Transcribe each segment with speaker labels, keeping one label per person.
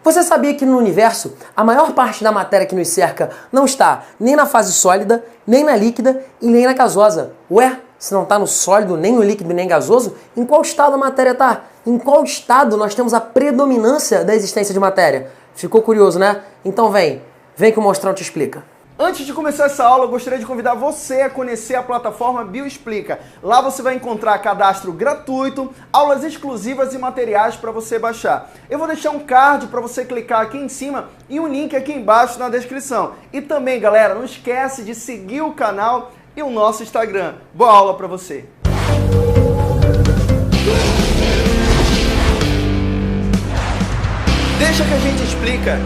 Speaker 1: Você sabia que no universo, a maior parte da matéria que nos cerca não está nem na fase sólida, nem na líquida e nem na gasosa? Ué, se não está no sólido, nem no líquido, nem gasoso, em qual estado a matéria está? Em qual estado nós temos a predominância da existência de matéria? Ficou curioso, né? Então vem que o Monstrão te explica.
Speaker 2: Antes de começar essa aula, eu gostaria de convidar você a conhecer a plataforma Bioexplica. Lá você vai encontrar cadastro gratuito, aulas exclusivas e materiais para você baixar. Eu vou deixar um card para você clicar aqui em cima e um link aqui embaixo na descrição. E também, galera, não esquece de seguir o canal e o nosso Instagram. Boa aula para você! Deixa que a gente explica.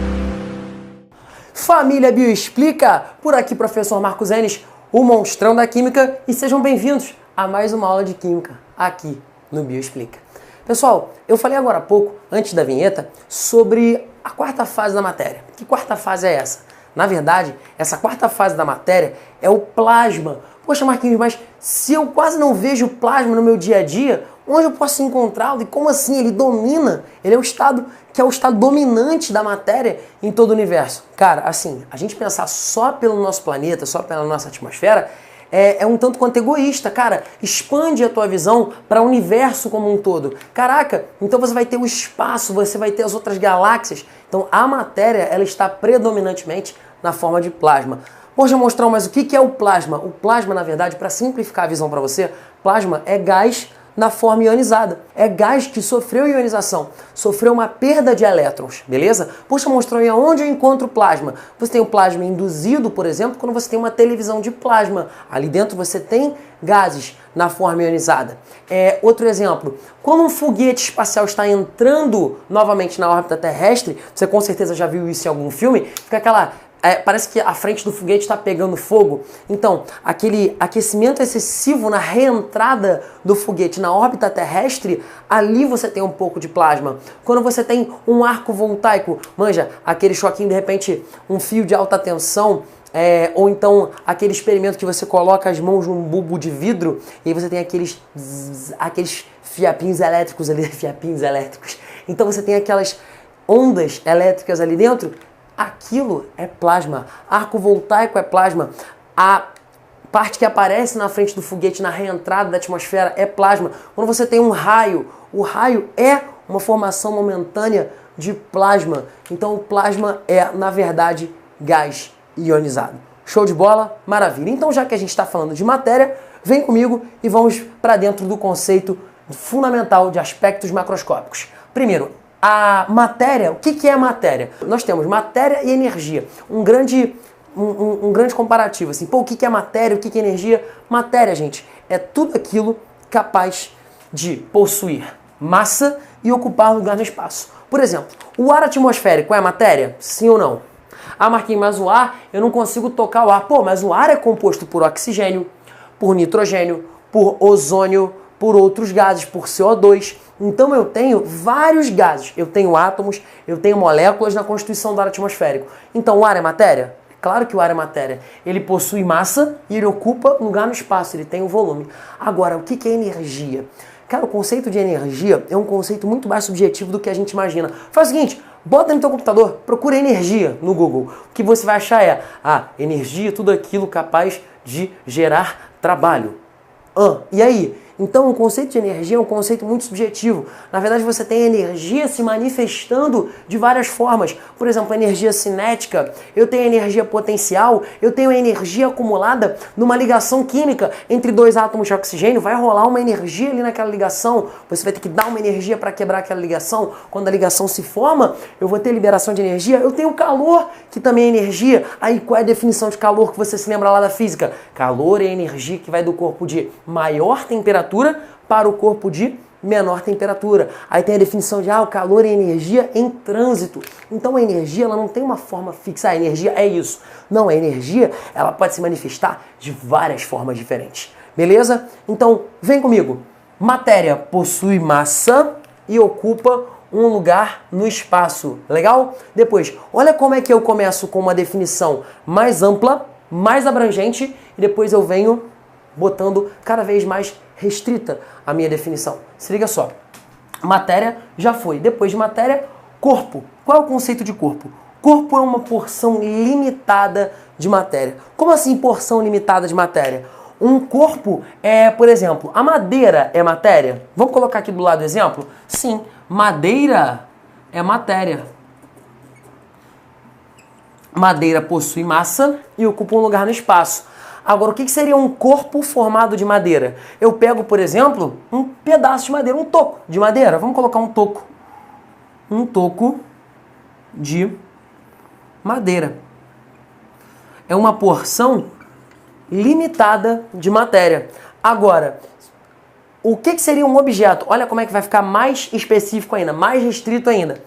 Speaker 1: Família Bioexplica, por aqui professor Marcos Enes, o monstrão da química, e sejam bem-vindos a mais uma aula de química aqui no Bioexplica. Pessoal, eu falei agora há pouco, antes da vinheta, sobre a quarta fase da matéria. Que quarta fase é essa? Na verdade, essa quarta fase da matéria é o plasma. Poxa, Marquinhos, mas se eu quase não vejo plasma no meu dia a dia, onde eu posso encontrá-lo? E como assim? Ele domina, ele é o estado que é o estado dominante da matéria em todo o universo. Cara, assim, a gente pensar só pelo nosso planeta, só pela nossa atmosfera, é um tanto quanto egoísta. Cara, expande a tua visão para o universo como um todo. Caraca, então você vai ter o espaço, você vai ter as outras galáxias. Então a matéria, ela está predominantemente na forma de plasma. Poxa, Monstrão, mas o que é o plasma? O plasma, na verdade, para simplificar a visão para você, plasma é gás na forma ionizada. É gás que sofreu ionização, sofreu uma perda de elétrons, beleza? Poxa, Monstrão, e aonde eu encontro plasma? Você tem o plasma induzido, por exemplo, quando você tem uma televisão de plasma. Ali dentro você tem gases na forma ionizada. Outro exemplo, quando um foguete espacial está entrando novamente na órbita terrestre, você com certeza já viu isso em algum filme, fica aquela... parece que a frente do foguete está pegando fogo. Então, aquele aquecimento excessivo na reentrada do foguete na órbita terrestre, ali você tem um pouco de plasma. Quando você tem um arco voltaico, manja, aquele choquinho, de repente, um fio de alta tensão, ou então aquele experimento que você coloca as mãos num bulbo de vidro e aí você tem aqueles fiapinhos elétricos ali, fiapinhos elétricos. Então você tem aquelas ondas elétricas ali dentro. Aquilo é plasma. Arco voltaico é plasma. A parte que aparece na frente do foguete na reentrada da atmosfera é plasma. Quando você tem um raio, o raio é uma formação momentânea de plasma. Então o plasma é, na verdade, gás ionizado. Show de bola? Maravilha. Então, já que a gente está falando de matéria, vem comigo e vamos para dentro do conceito fundamental de aspectos macroscópicos. Primeiro, a matéria, o que é a matéria? Nós temos matéria e energia. Um grande comparativo. Assim, o que é matéria, o que é energia? Matéria, gente, é tudo aquilo capaz de possuir massa e ocupar lugar no espaço. Por exemplo, o ar atmosférico é matéria? Sim ou não? Ah, Marquinhos, mas o ar, eu não consigo tocar o ar. Pô, mas o ar é composto por oxigênio, por nitrogênio, por ozônio, por outros gases, por CO2. Então eu tenho vários gases, eu tenho átomos, eu tenho moléculas na constituição do ar atmosférico. Então o ar é matéria? Claro que o ar é matéria. Ele possui massa e ele ocupa lugar no espaço, ele tem um volume. Agora, o que é energia? Cara, o conceito de energia é um conceito muito mais subjetivo do que a gente imagina. Faz o seguinte, bota no teu computador, procura energia no Google. O que você vai achar é, energia é tudo aquilo capaz de gerar trabalho. E aí? Então o conceito de energia é um conceito muito subjetivo. Na verdade você tem energia se manifestando de várias formas. Por exemplo, energia cinética, eu tenho energia potencial, eu tenho energia acumulada numa ligação química entre dois átomos de oxigênio. Vai rolar uma energia ali naquela ligação, você vai ter que dar uma energia para quebrar aquela ligação. Quando a ligação se forma, eu vou ter liberação de energia. Eu tenho calor, que também é energia. Aí qual é a definição de calor que você se lembra lá da física? Calor é a energia que vai do corpo de maior temperatura para o corpo de menor temperatura. Aí tem a definição de o calor é energia em trânsito. Então a energia ela não tem uma forma fixa. A energia é isso. Não, a energia ela pode se manifestar de várias formas diferentes. Beleza? Então vem comigo. Matéria possui massa e ocupa um lugar no espaço. Legal? Depois, olha como é que eu começo com uma definição mais ampla, mais abrangente e depois eu venho botando cada vez mais restrita a minha definição. Se liga só. Matéria já foi. Depois de matéria, Corpo. Qual é o conceito de corpo? Corpo é uma porção limitada de matéria. Como assim porção limitada de matéria? Um corpo é, por exemplo, a madeira é matéria? Vamos colocar aqui do lado o exemplo? Sim, madeira é matéria. Madeira possui massa e ocupa um lugar no espaço. Agora, o que seria um corpo formado de madeira? Eu pego, por exemplo, um pedaço de madeira, um toco de madeira. Vamos colocar um toco. Um toco de madeira. É uma porção limitada de matéria. Agora, o que seria um objeto? Olha como é que vai ficar mais específico ainda, mais restrito ainda.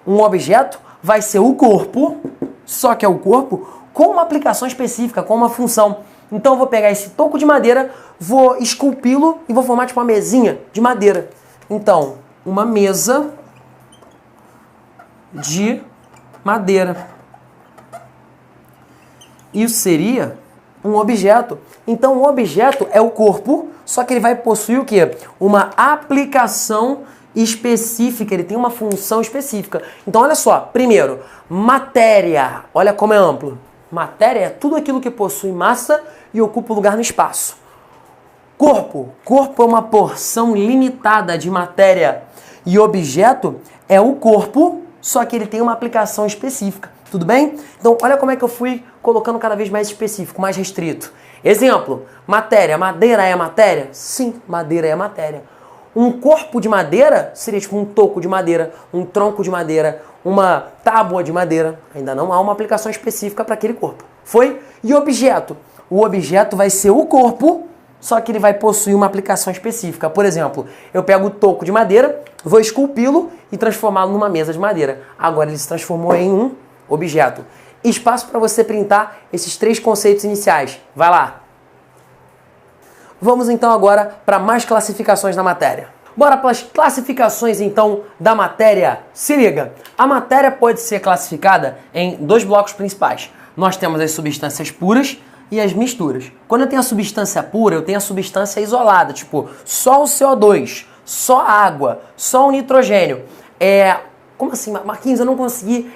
Speaker 1: Um objeto vai ser o corpo, só que é o corpo com uma aplicação específica, com uma função. Então eu vou pegar esse toco de madeira, vou esculpi-lo e vou formar tipo uma mesinha de madeira. Então, uma mesa de madeira. Isso seria um objeto. Então, o objeto é o corpo, só que ele vai possuir o quê? Uma aplicação específica, ele tem uma função específica. Então, olha só, primeiro, matéria. Olha como é amplo. Matéria é tudo aquilo que possui massa e ocupa lugar no espaço. Corpo. Corpo é uma porção limitada de matéria. E objeto é o corpo, só que ele tem uma aplicação específica. Tudo bem? Então, olha como é que eu fui colocando cada vez mais específico, mais restrito. Exemplo, matéria. Madeira é matéria? Sim, madeira é matéria. Um corpo de madeira seria tipo um toco de madeira, um tronco de madeira, uma tábua de madeira. Ainda não há uma aplicação específica para aquele corpo. Foi? E objeto? O objeto vai ser o corpo, só que ele vai possuir uma aplicação específica. Por exemplo, eu pego o toco de madeira, vou esculpi-lo e transformá-lo numa mesa de madeira. Agora ele se transformou em um objeto. Espaço para você printar esses três conceitos iniciais. Vai lá! Vamos então agora para mais classificações da matéria. Bora para as classificações então da matéria. Se liga, a matéria pode ser classificada em dois blocos principais. Nós temos as substâncias puras e as misturas. Quando eu tenho a substância pura, eu tenho a substância isolada, tipo só o CO2, só a água, só o nitrogênio. Como assim, Marquinhos, eu não consegui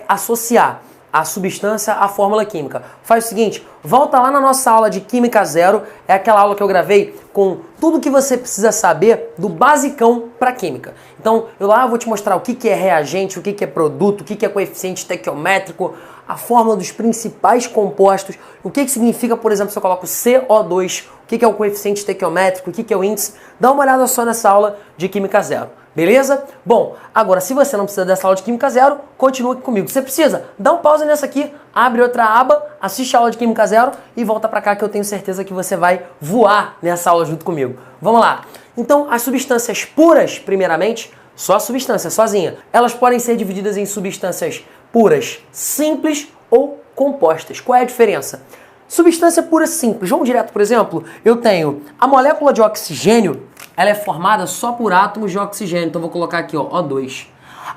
Speaker 1: associar a substância à fórmula química. Faz o seguinte, volta lá na nossa aula de Química Zero, é aquela aula que eu gravei com tudo que você precisa saber do basicão para química. Então, eu vou te mostrar o que é reagente, o que é produto, o que é coeficiente estequiométrico, a fórmula dos principais compostos, o que significa, por exemplo, se eu coloco CO2, o que é o coeficiente estequiométrico, o que é o índice. Dá uma olhada só nessa aula de Química Zero. Beleza? Bom, agora se você não precisa dessa aula de Química Zero, continua aqui comigo. Você precisa? Dá um pause nessa aqui, abre outra aba, assiste a aula de Química Zero e volta pra cá que eu tenho certeza que você vai voar nessa aula junto comigo. Vamos lá. Então, as substâncias puras, primeiramente, só a substância sozinha, elas podem ser divididas em substâncias puras simples ou compostas. Qual é a diferença? Substância pura simples. Vamos direto, por exemplo, eu tenho a molécula de oxigênio, ela é formada só por átomos de oxigênio. Então vou colocar aqui, ó, O2.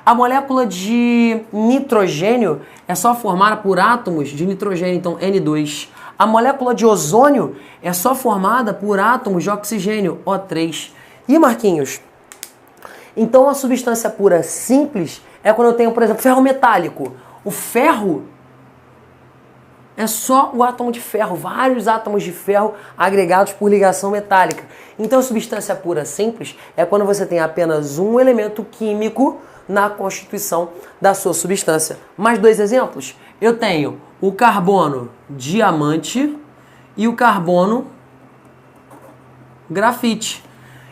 Speaker 1: A molécula de nitrogênio é só formada por átomos de nitrogênio, então N2. A molécula de ozônio é só formada por átomos de oxigênio, O3. E Marquinhos? Então a substância pura simples é quando eu tenho, por exemplo, ferro metálico. O ferro é só o átomo de ferro, vários átomos de ferro agregados por ligação metálica. Então, a substância pura simples é quando você tem apenas um elemento químico na constituição da sua substância. Mais dois exemplos. Eu tenho o carbono diamante e o carbono grafite.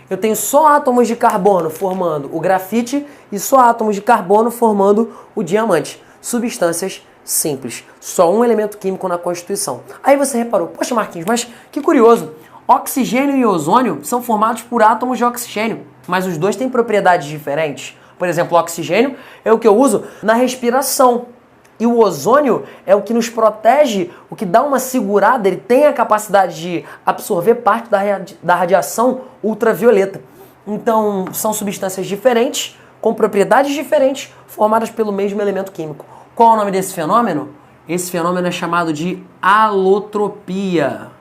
Speaker 1: Eu tenho só átomos de carbono formando o grafite e só átomos de carbono formando o diamante. Substâncias simples. Só um elemento químico na constituição. Aí você reparou, poxa Marquinhos, mas que curioso. Oxigênio e ozônio são formados por átomos de oxigênio, mas os dois têm propriedades diferentes. Por exemplo, o oxigênio é o que eu uso na respiração. E o ozônio é o que nos protege, o que dá uma segurada, ele tem a capacidade de absorver parte da radiação ultravioleta. Então, são substâncias diferentes, com propriedades diferentes, formadas pelo mesmo elemento químico. Qual é o nome desse fenômeno? Esse fenômeno é chamado de alotropia.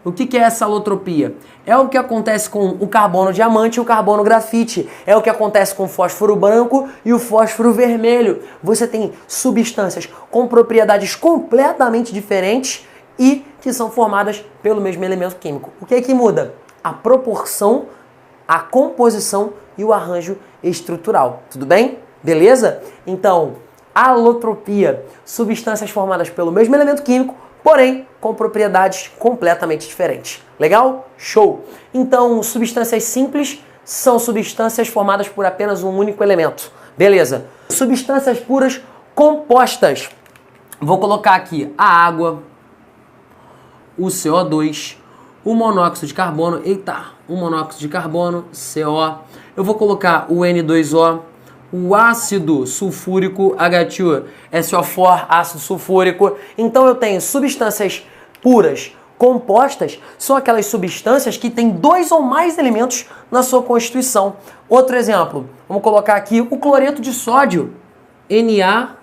Speaker 1: O que é essa alotropia? É o que acontece com o carbono diamante e o carbono grafite. É o que acontece com o fósforo branco e o fósforo vermelho. Você tem substâncias com propriedades completamente diferentes e que são formadas pelo mesmo elemento químico. O que é que muda? A proporção, a composição e o arranjo estrutural. Tudo bem? Beleza? Então, alotropia, substâncias formadas pelo mesmo elemento químico, porém com propriedades completamente diferentes. Legal? Show! Então, substâncias simples são substâncias formadas por apenas um único elemento. Beleza. Substâncias puras compostas. Vou colocar aqui a água, o CO2, o monóxido de carbono, o monóxido de carbono, CO. Eu vou colocar o N2O, o ácido sulfúrico, H2SO4, ácido sulfúrico. Então eu tenho substâncias puras compostas, são aquelas substâncias que têm 2 ou mais elementos na sua constituição. Outro exemplo, vamos colocar aqui o cloreto de sódio, NaCl,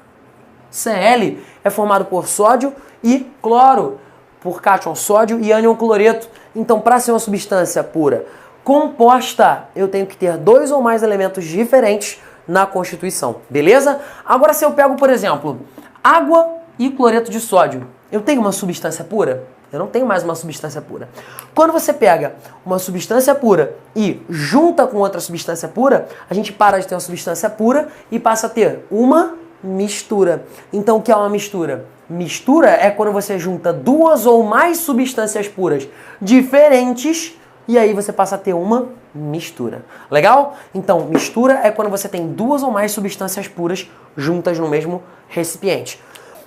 Speaker 1: é formado por sódio e cloro, por cátion sódio e ânion cloreto. Então, para ser uma substância pura composta, eu tenho que ter 2 ou mais elementos diferentes na constituição, beleza? Agora, se eu pego, por exemplo, água e cloreto de sódio, eu tenho uma substância pura? Eu não tenho mais uma substância pura. Quando você pega uma substância pura e junta com outra substância pura, a gente para de ter uma substância pura e passa a ter uma mistura. Então, o que é uma mistura? Mistura é quando você junta 2 ou mais substâncias puras diferentes e aí você passa a ter uma mistura. Legal? Então, mistura é quando você tem 2 ou mais substâncias puras juntas no mesmo recipiente.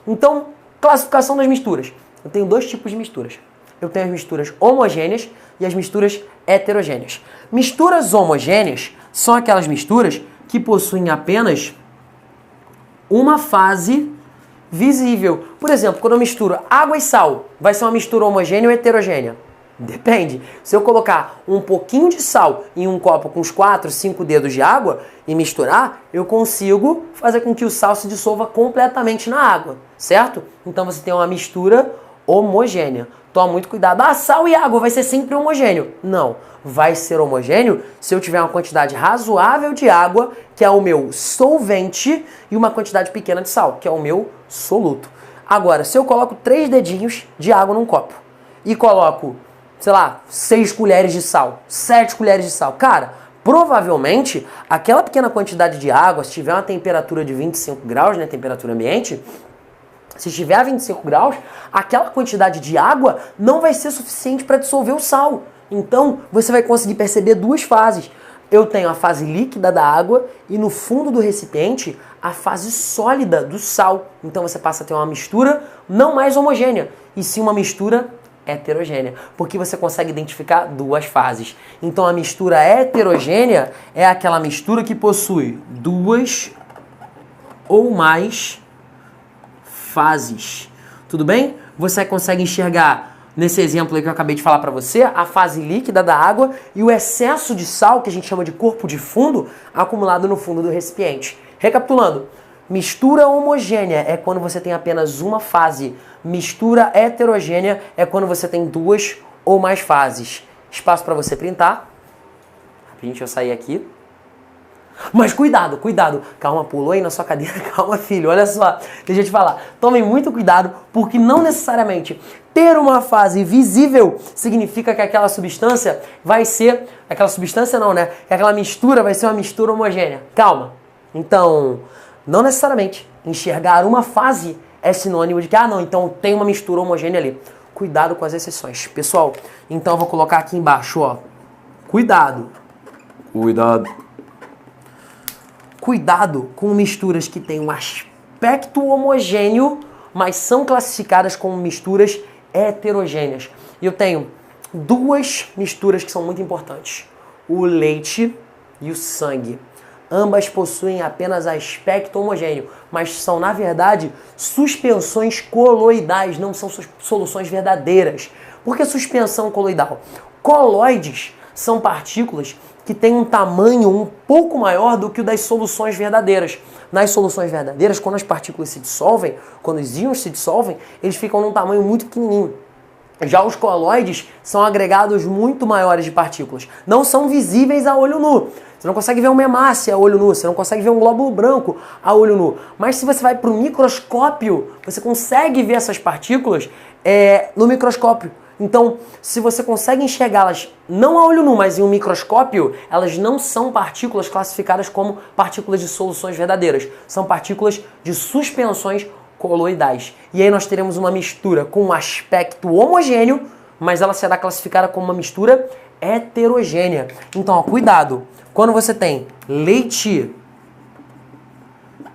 Speaker 1: Então, classificação das misturas. Eu tenho 2 tipos de misturas. Eu tenho as misturas homogêneas e as misturas heterogêneas. Misturas homogêneas são aquelas misturas que possuem apenas uma fase visível. Por exemplo, quando eu misturo água e sal, vai ser uma mistura homogênea ou heterogênea? Depende. Se eu colocar um pouquinho de sal em um copo com os 4, 5 dedos de água e misturar, eu consigo fazer com que o sal se dissolva completamente na água, certo? Então você tem uma mistura homogênea. Toma muito cuidado. Ah, sal e água vai ser sempre homogêneo. Não, vai ser homogêneo se eu tiver uma quantidade razoável de água, que é o meu solvente, e uma quantidade pequena de sal, que é o meu soluto. Agora, se eu coloco 3 dedinhos de água num copo e coloco, sei lá, 6 colheres de sal, 7 colheres de sal, cara, provavelmente aquela pequena quantidade de água, se tiver uma temperatura de 25 graus, né, temperatura ambiente, se estiver a 25 graus, aquela quantidade de água não vai ser suficiente para dissolver o sal. Então, você vai conseguir perceber 2 fases. Eu tenho a fase líquida da água e no fundo do recipiente a fase sólida do sal. Então, você passa a ter uma mistura não mais homogênea, e sim uma mistura heterogênea, porque você consegue identificar 2 fases. Então, a mistura heterogênea é aquela mistura que possui 2 ou mais fases. Tudo bem? Você consegue enxergar, nesse exemplo aí que eu acabei de falar para você, a fase líquida da água e o excesso de sal, que a gente chama de corpo de fundo, acumulado no fundo do recipiente. Recapitulando, mistura homogênea é quando você tem apenas uma fase. Mistura heterogênea é quando você tem 2 ou mais fases. Espaço para você printar. Rapidinho, deixa eu sair aqui. Mas cuidado, cuidado. Calma, pulou aí na sua cadeira. Calma, filho. Olha só, deixa eu te falar. Tomem muito cuidado, porque não necessariamente ter uma fase visível significa que aquela substância vai ser... Aquela substância não, né? Que aquela mistura vai ser uma mistura homogênea. Calma. Então, não necessariamente enxergar uma fase é sinônimo de que, não, então tem uma mistura homogênea ali. Cuidado com as exceções. Pessoal, então eu vou colocar aqui embaixo, ó. Cuidado. Cuidado. Cuidado com misturas que têm um aspecto homogêneo, mas são classificadas como misturas heterogêneas. E eu tenho 2 misturas que são muito importantes. O leite e o sangue. Ambas possuem apenas aspecto homogêneo, mas são, na verdade, suspensões coloidais, não são soluções verdadeiras. Por que suspensão coloidal? Coloides são partículas que têm um tamanho um pouco maior do que o das soluções verdadeiras. Nas soluções verdadeiras, quando as partículas se dissolvem, quando os íons se dissolvem, eles ficam num tamanho muito pequenininho. Já os coloides são agregados muito maiores de partículas. Não são visíveis a olho nu. Você não consegue ver uma hemácia a olho nu, você não consegue ver um glóbulo branco a olho nu. Mas se você vai para o microscópio, você consegue ver essas partículas no microscópio. Então, se você consegue enxergá-las não a olho nu, mas em um microscópio, elas não são partículas classificadas como partículas de soluções verdadeiras. São partículas de suspensões coloidais. E aí nós teremos uma mistura com um aspecto homogêneo, mas ela será classificada como uma mistura heterogênea. Então, ó, cuidado. Quando você tem leite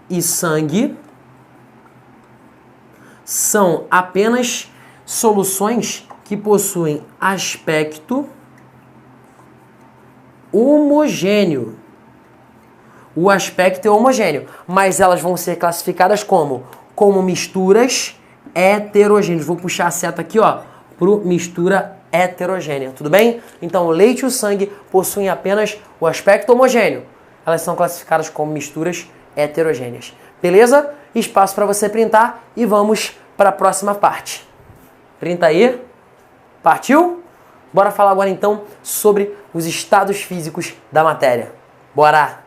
Speaker 1: e sangue, são apenas soluções que possuem aspecto homogêneo. O aspecto é homogêneo, mas elas vão ser classificadas como misturas heterogêneas. Vou puxar a seta aqui, ó, para mistura heterogênea, tudo bem? Então, o leite e o sangue possuem apenas o aspecto homogêneo. Elas são classificadas como misturas heterogêneas. Beleza? Espaço para você printar e vamos para a próxima parte. Printa aí. Partiu? Bora falar agora então sobre os estados físicos da matéria. Bora!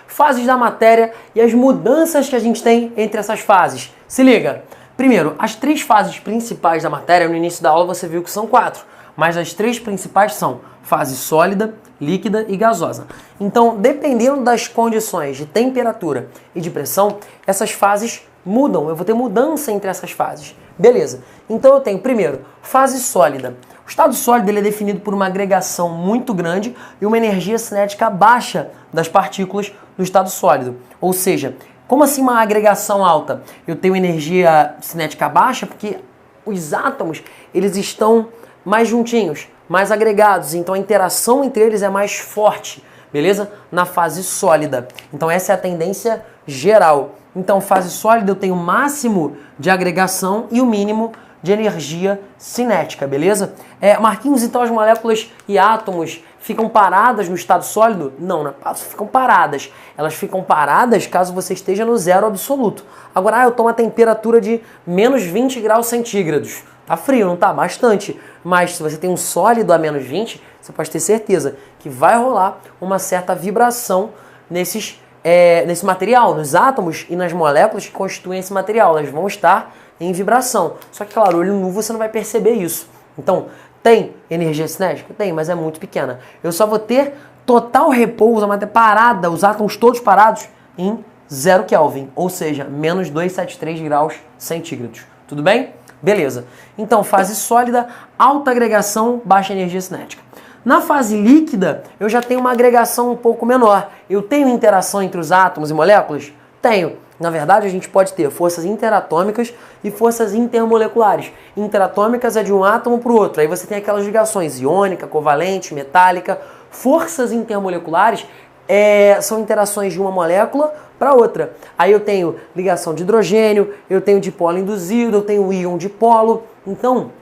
Speaker 1: Fases da matéria e as mudanças que a gente tem entre essas fases. Se liga! Primeiro, as 3 fases principais da matéria, no início da aula você viu que são 4, mas as 3 principais são fase sólida, líquida e gasosa. Então, dependendo das condições de temperatura e de pressão, essas fases mudam. Eu vou ter mudança entre essas fases. Beleza. Então eu tenho, primeiro, fase sólida. O estado sólido ele é definido por uma agregação muito grande e uma energia cinética baixa das partículas do estado sólido. Ou seja, como assim uma agregação alta? Eu tenho energia cinética baixa porque os átomos eles estão mais juntinhos, mais agregados, então a interação entre eles é mais forte, beleza? Na fase sólida. Então essa é a tendência geral. Então, fase sólida eu tenho o máximo de agregação e o mínimo de energia cinética, beleza? Marquinhos, então as moléculas e átomos ficam paradas no estado sólido? Não, ficam paradas. Elas ficam paradas caso você esteja no zero absoluto. Agora, eu estou a uma temperatura de menos 20 graus centígrados. Tá frio, não tá? Bastante. Mas se você tem um sólido a menos 20, você pode ter certeza que vai rolar uma certa vibração nesse material, nos átomos e nas moléculas que constituem esse material. Elas vão estar em vibração. Só que, claro, olho nu você não vai perceber isso. Então, tem energia cinética? Tem, mas é muito pequena. Eu só vou ter total repouso, a matéria parada, os átomos todos parados em 0 Kelvin, ou seja, menos 273 graus centígrados. Tudo bem? Beleza. Então, fase sólida, alta agregação, baixa energia cinética. Na fase líquida, eu já tenho uma agregação um pouco menor. Eu tenho interação entre os átomos e moléculas? Tenho. Na verdade, a gente pode ter forças interatômicas e forças intermoleculares. Interatômicas é de um átomo para o outro. Aí você tem aquelas ligações iônica, covalente, metálica. Forças intermoleculares são interações de uma molécula para outra. Aí eu tenho ligação de hidrogênio, eu tenho dipolo induzido, eu tenho íon dipolo. Então,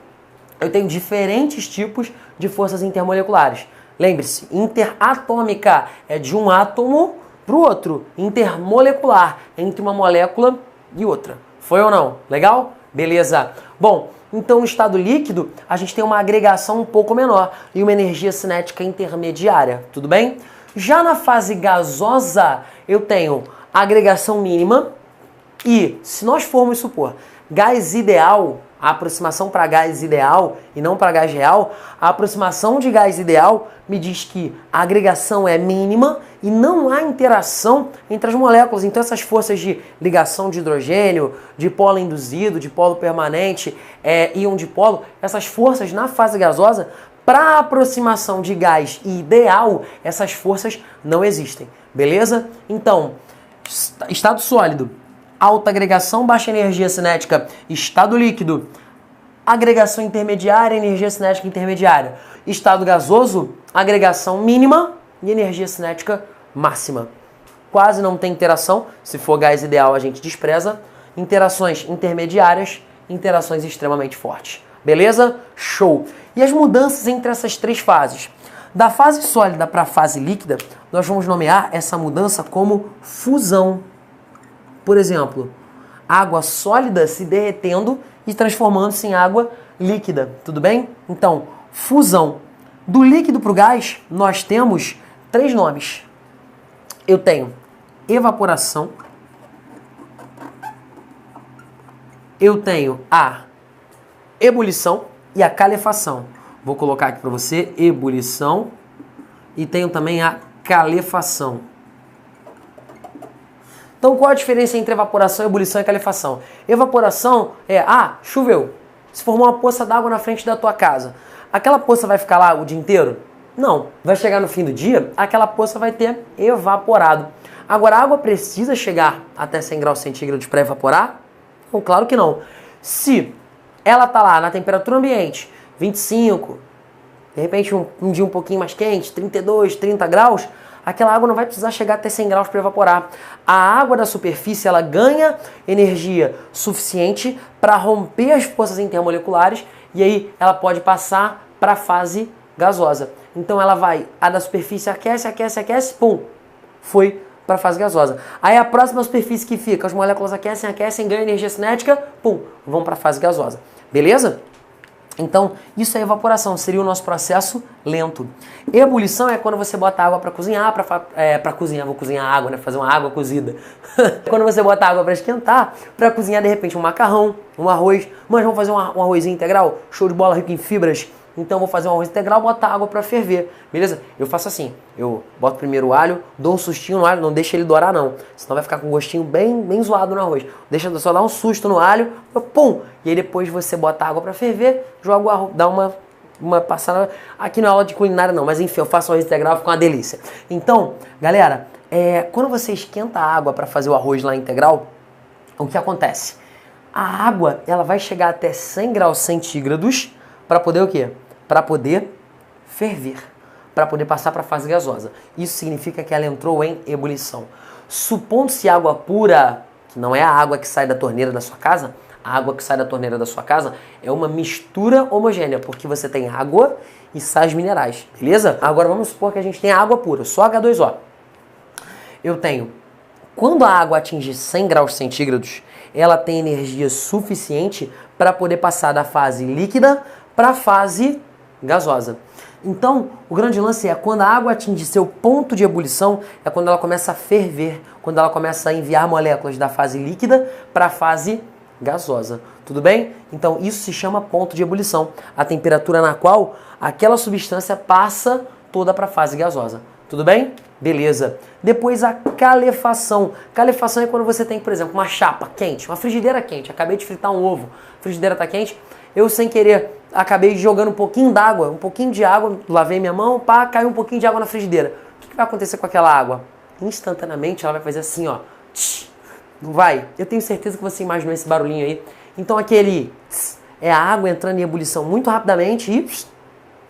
Speaker 1: eu tenho diferentes tipos de forças intermoleculares. Lembre-se, interatômica é de um átomo para o outro. Intermolecular, entre uma molécula e outra. Foi ou não? Legal? Beleza. Bom, então no estado líquido, a gente tem uma agregação um pouco menor e uma energia cinética intermediária. Tudo bem? Já na fase gasosa, eu tenho agregação mínima e, se nós formos supor, gás ideal, a aproximação para gás ideal e não para gás real, a aproximação de gás ideal me diz que a agregação é mínima e não há interação entre as moléculas. Então essas forças de ligação de hidrogênio, dipolo induzido, dipolo permanente, íon dipolo, essas forças na fase gasosa, para a aproximação de gás ideal, essas forças não existem. Beleza? Então, estado sólido, alta agregação, baixa energia cinética. Estado líquido, agregação intermediária, energia cinética intermediária. Estado gasoso, agregação mínima e energia cinética máxima. Quase não tem interação. Se for gás ideal, a gente despreza. Interações intermediárias, interações extremamente fortes. Beleza? Show! E as mudanças entre essas 3 fases? Da fase sólida para a fase líquida, nós vamos nomear essa mudança como fusão. Por exemplo, água sólida se derretendo e transformando-se em água líquida, tudo bem? Então, fusão. Do líquido para o gás, nós temos 3 nomes. Eu tenho evaporação, eu tenho a ebulição e a calefação. Vou colocar aqui para você, ebulição, e tenho também a calefação. Então, qual a diferença entre evaporação, ebulição e calefação? Evaporação é, choveu, se formou uma poça d'água na frente da tua casa. Aquela poça vai ficar lá o dia inteiro? Não. Vai chegar no fim do dia, aquela poça vai ter evaporado. Agora, a água precisa chegar até 100 graus centígrados para evaporar? Não, claro que não. Se ela está lá na temperatura ambiente, 25, de repente um dia um pouquinho mais quente, 32, 30 graus, aquela água não vai precisar chegar até 100 graus para evaporar. A água da superfície, ela ganha energia suficiente para romper as forças intermoleculares e aí ela pode passar para a fase gasosa. Então ela vai, a da superfície aquece, aquece, aquece, pum, foi para a fase gasosa. Aí a próxima superfície que fica, as moléculas aquecem, aquecem, ganham energia cinética, pum, vão para a fase gasosa. Beleza? Então, isso é evaporação, seria o nosso processo lento. Ebulição é quando você bota água para cozinhar, vou cozinhar água, né? Fazer uma água cozida. Quando você bota água para esquentar, para cozinhar de repente um macarrão, um arroz. Mas vamos fazer um arrozinho integral? Show de bola, rico em fibras. Então vou fazer um arroz integral, botar água para ferver, beleza? Eu faço assim, eu boto primeiro o alho, dou um sustinho no alho, não deixa ele dourar não, senão vai ficar com um gostinho bem zoado no arroz. Deixa só dar um susto no alho, pum! E aí depois você bota a água para ferver, joga o arroz, dá uma passada. Aqui não é aula de culinária não, mas enfim, eu faço um arroz integral, fica uma delícia. Então, galera, quando você esquenta a água para fazer o arroz lá integral, o que acontece? A água, ela vai chegar até 100 graus centígrados para poder o quê? Para poder ferver, para poder passar para a fase gasosa. Isso significa que ela entrou em ebulição. Supondo-se água pura, que não é a água que sai da torneira da sua casa, a água que sai da torneira da sua casa é uma mistura homogênea, porque você tem água e sais minerais, beleza? Agora vamos supor que a gente tem água pura, só H2O. Eu tenho, quando a água atinge 100 graus centígrados, ela tem energia suficiente para poder passar da fase líquida para a fase gasosa. Então, o grande lance é quando a água atinge seu ponto de ebulição, é quando ela começa a ferver, quando ela começa a enviar moléculas da fase líquida para a fase gasosa. Tudo bem? Então, isso se chama ponto de ebulição, a temperatura na qual aquela substância passa toda para a fase gasosa. Tudo bem? Beleza. Depois a calefação. Calefação é quando você tem, por exemplo, uma chapa quente, uma frigideira quente. Acabei de fritar um ovo, a frigideira está quente. Eu, sem querer, acabei jogando um pouquinho de água, lavei minha mão, caiu um pouquinho de água na frigideira. O que vai acontecer com aquela água? Instantaneamente ela vai fazer assim, ó. Não vai? Eu tenho certeza que você imaginou esse barulhinho aí. Então aquele é a água entrando em ebulição muito rapidamente e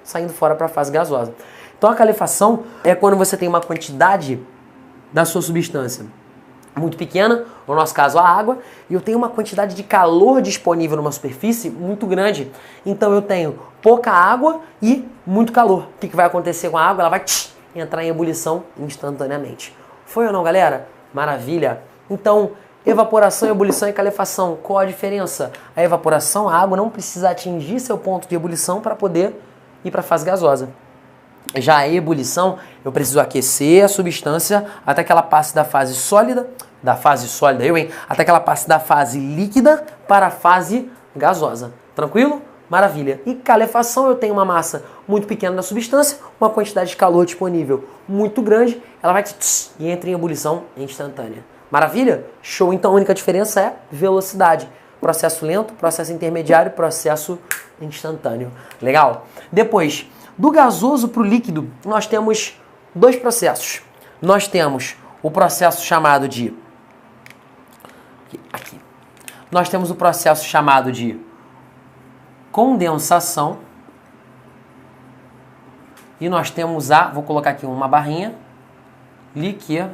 Speaker 1: saindo fora para a fase gasosa. Então a calefação é quando você tem uma quantidade da sua substância muito pequena, no nosso caso a água, e eu tenho uma quantidade de calor disponível numa superfície muito grande. Então eu tenho pouca água e muito calor. O que vai acontecer com a água? Ela vai entrar em ebulição instantaneamente. Foi ou não, galera? Maravilha! Então, evaporação, ebulição e calefação. Qual a diferença? A evaporação, a água não precisa atingir seu ponto de ebulição para poder ir para a fase gasosa. Já a ebulição, eu preciso aquecer a substância até que ela passe da fase sólida, até que ela passe da fase líquida para a fase gasosa. Tranquilo? Maravilha. E calefação, eu tenho uma massa muito pequena da substância, uma quantidade de calor disponível muito grande, ela vai e entra em ebulição instantânea. Maravilha? Show. Então a única diferença é velocidade. Processo lento, processo intermediário, processo instantâneo. Legal? Depois, do gasoso para o líquido, nós temos 2 processos. Nós temos o processo chamado de... Aqui. Nós temos o processo chamado de condensação. E nós temos vou colocar aqui uma barrinha, liquefação.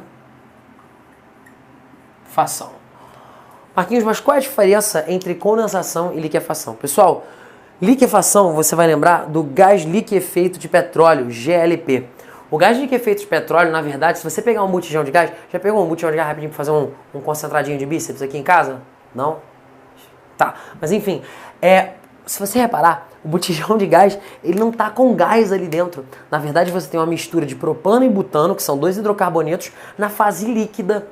Speaker 1: Marquinhos, mas qual é a diferença entre condensação e liquefação? Pessoal, liquefação, você vai lembrar do gás liquefeito de petróleo, GLP. O gás liquefeito de petróleo, na verdade, se você pegar um botijão de gás, já pegou um botijão de gás rapidinho para fazer um concentradinho de bíceps aqui em casa? Não? Tá, mas enfim, se você reparar, o botijão de gás, ele não está com gás ali dentro. Na verdade, você tem uma mistura de propano e butano, que são 2 hidrocarbonetos, na fase líquida.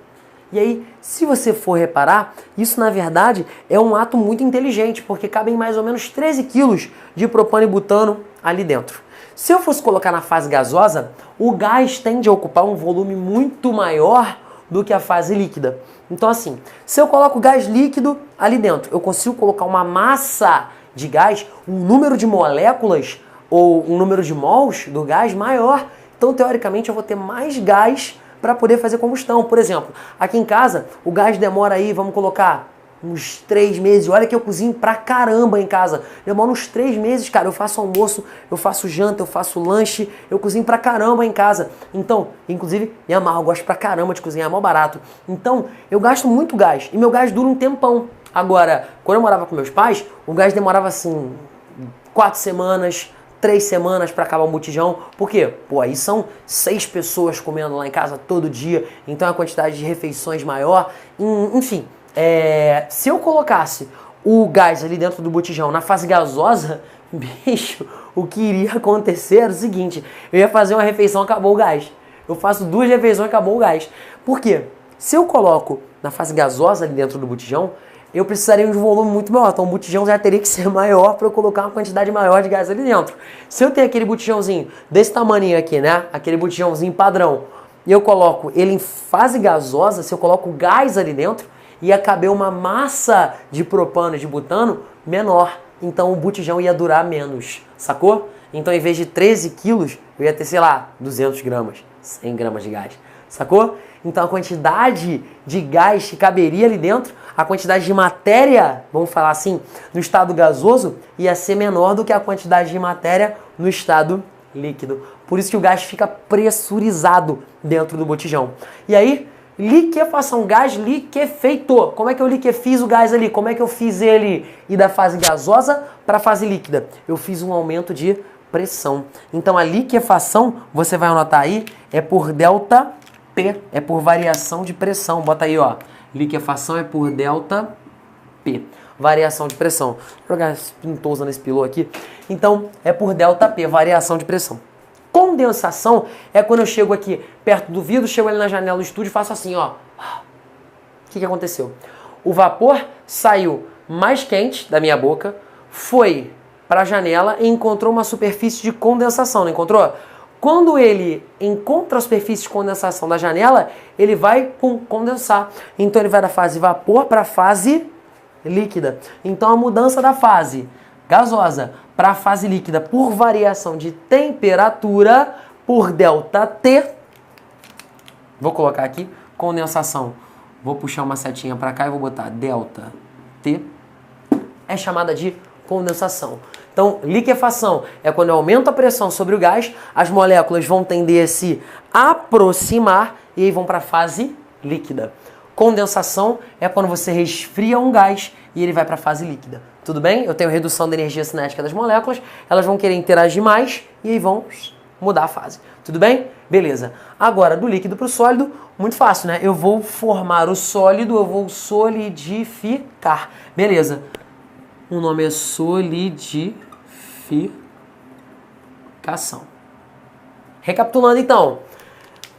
Speaker 1: E aí, se você for reparar, isso na verdade é um ato muito inteligente, porque cabem mais ou menos 13 quilos de propano e butano ali dentro. Se eu fosse colocar na fase gasosa, o gás tende a ocupar um volume muito maior do que a fase líquida. Então assim, se eu coloco gás líquido ali dentro, eu consigo colocar uma massa de gás, um número de moléculas ou um número de mols do gás maior. Então, teoricamente, eu vou ter mais gás para poder fazer combustão. Por exemplo, aqui em casa, o gás demora aí, vamos colocar, uns 3 meses. Olha que eu cozinho pra caramba em casa. Demora uns 3 meses, cara. Eu faço almoço, eu faço janta, eu faço lanche, eu cozinho pra caramba em casa. Então, inclusive, me amarro, eu gosto pra caramba de cozinhar, é mó barato. Então, eu gasto muito gás e meu gás dura um tempão. Agora, quando eu morava com meus pais, o gás demorava assim 4 semanas, 3 semanas para acabar um botijão. Por quê? Pô, aí são 6 pessoas comendo lá em casa todo dia, então a quantidade de refeições maior. Enfim, se eu colocasse o gás ali dentro do botijão na fase gasosa, bicho, o que iria acontecer era o seguinte: eu ia fazer uma refeição, acabou o gás. Eu faço 2 refeições, acabou o gás. Por quê? Se eu coloco na fase gasosa ali dentro do botijão, eu precisaria de um volume muito maior. Então o botijão já teria que ser maior para eu colocar uma quantidade maior de gás ali dentro. Se eu tenho aquele botijãozinho desse tamanho aqui, né? Aquele botijãozinho padrão, e eu coloco ele em fase gasosa, se eu coloco gás ali dentro, ia caber uma massa de propano e de butano menor. Então o botijão ia durar menos, sacou? Então em vez de 13 quilos, eu ia ter, sei lá, 200 gramas, 100 gramas de gás, sacou? Então a quantidade de gás que caberia ali dentro, a quantidade de matéria, vamos falar assim, no estado gasoso, ia ser menor do que a quantidade de matéria no estado líquido. Por isso que o gás fica pressurizado dentro do botijão. E aí, liquefação, gás liquefeito. Como é que eu liquefiz o gás ali? Como é que eu fiz ele ir da fase gasosa para a fase líquida? Eu fiz um aumento de pressão. Então a liquefação, você vai anotar aí, é por delta P, é por variação de pressão. Bota aí, ó. Liquefação é por delta P. Variação de pressão. Vou jogar, não estou usando esse pilô aqui. Então, é por delta P, variação de pressão. Condensação é quando eu chego aqui perto do vidro, chego ali na janela do estúdio e faço assim, ó. O que aconteceu? O vapor saiu mais quente da minha boca, foi para a janela e encontrou uma superfície de condensação, não encontrou? Quando ele encontra a superfície de condensação da janela, ele vai condensar. Então ele vai da fase vapor para a fase líquida. Então a mudança da fase gasosa para a fase líquida por variação de temperatura por ΔT. Vou colocar aqui condensação. Vou puxar uma setinha para cá e vou botar ΔT. É chamada de condensação. Então, liquefação é quando eu aumento a pressão sobre o gás, as moléculas vão tender a se aproximar e aí vão para a fase líquida. Condensação é quando você resfria um gás e ele vai para a fase líquida. Tudo bem? Eu tenho redução da energia cinética das moléculas, elas vão querer interagir mais e aí vão mudar a fase. Tudo bem? Beleza. Agora, do líquido para o sólido, muito fácil, né? Eu vou formar o sólido, eu vou solidificar. Beleza. O nome é solidificação. Recapitulando então,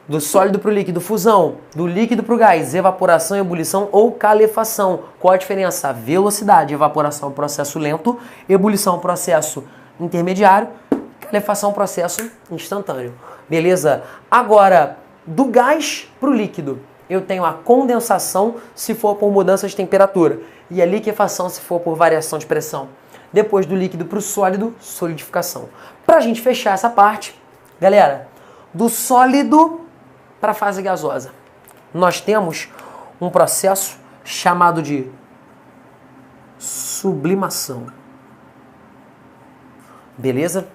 Speaker 1: do sólido para o líquido, fusão, do líquido para o gás, evaporação, ebulição ou calefação. Qual a diferença? Velocidade, evaporação é um processo lento, ebulição é um processo intermediário, calefação é um processo instantâneo. Beleza? Agora, do gás para o líquido, eu tenho a condensação se for por mudança de temperatura e a liquefação se for por variação de pressão. Depois do líquido para o sólido, solidificação. Para a gente fechar essa parte, galera, do sólido para a fase gasosa, nós temos um processo chamado de sublimação. Beleza?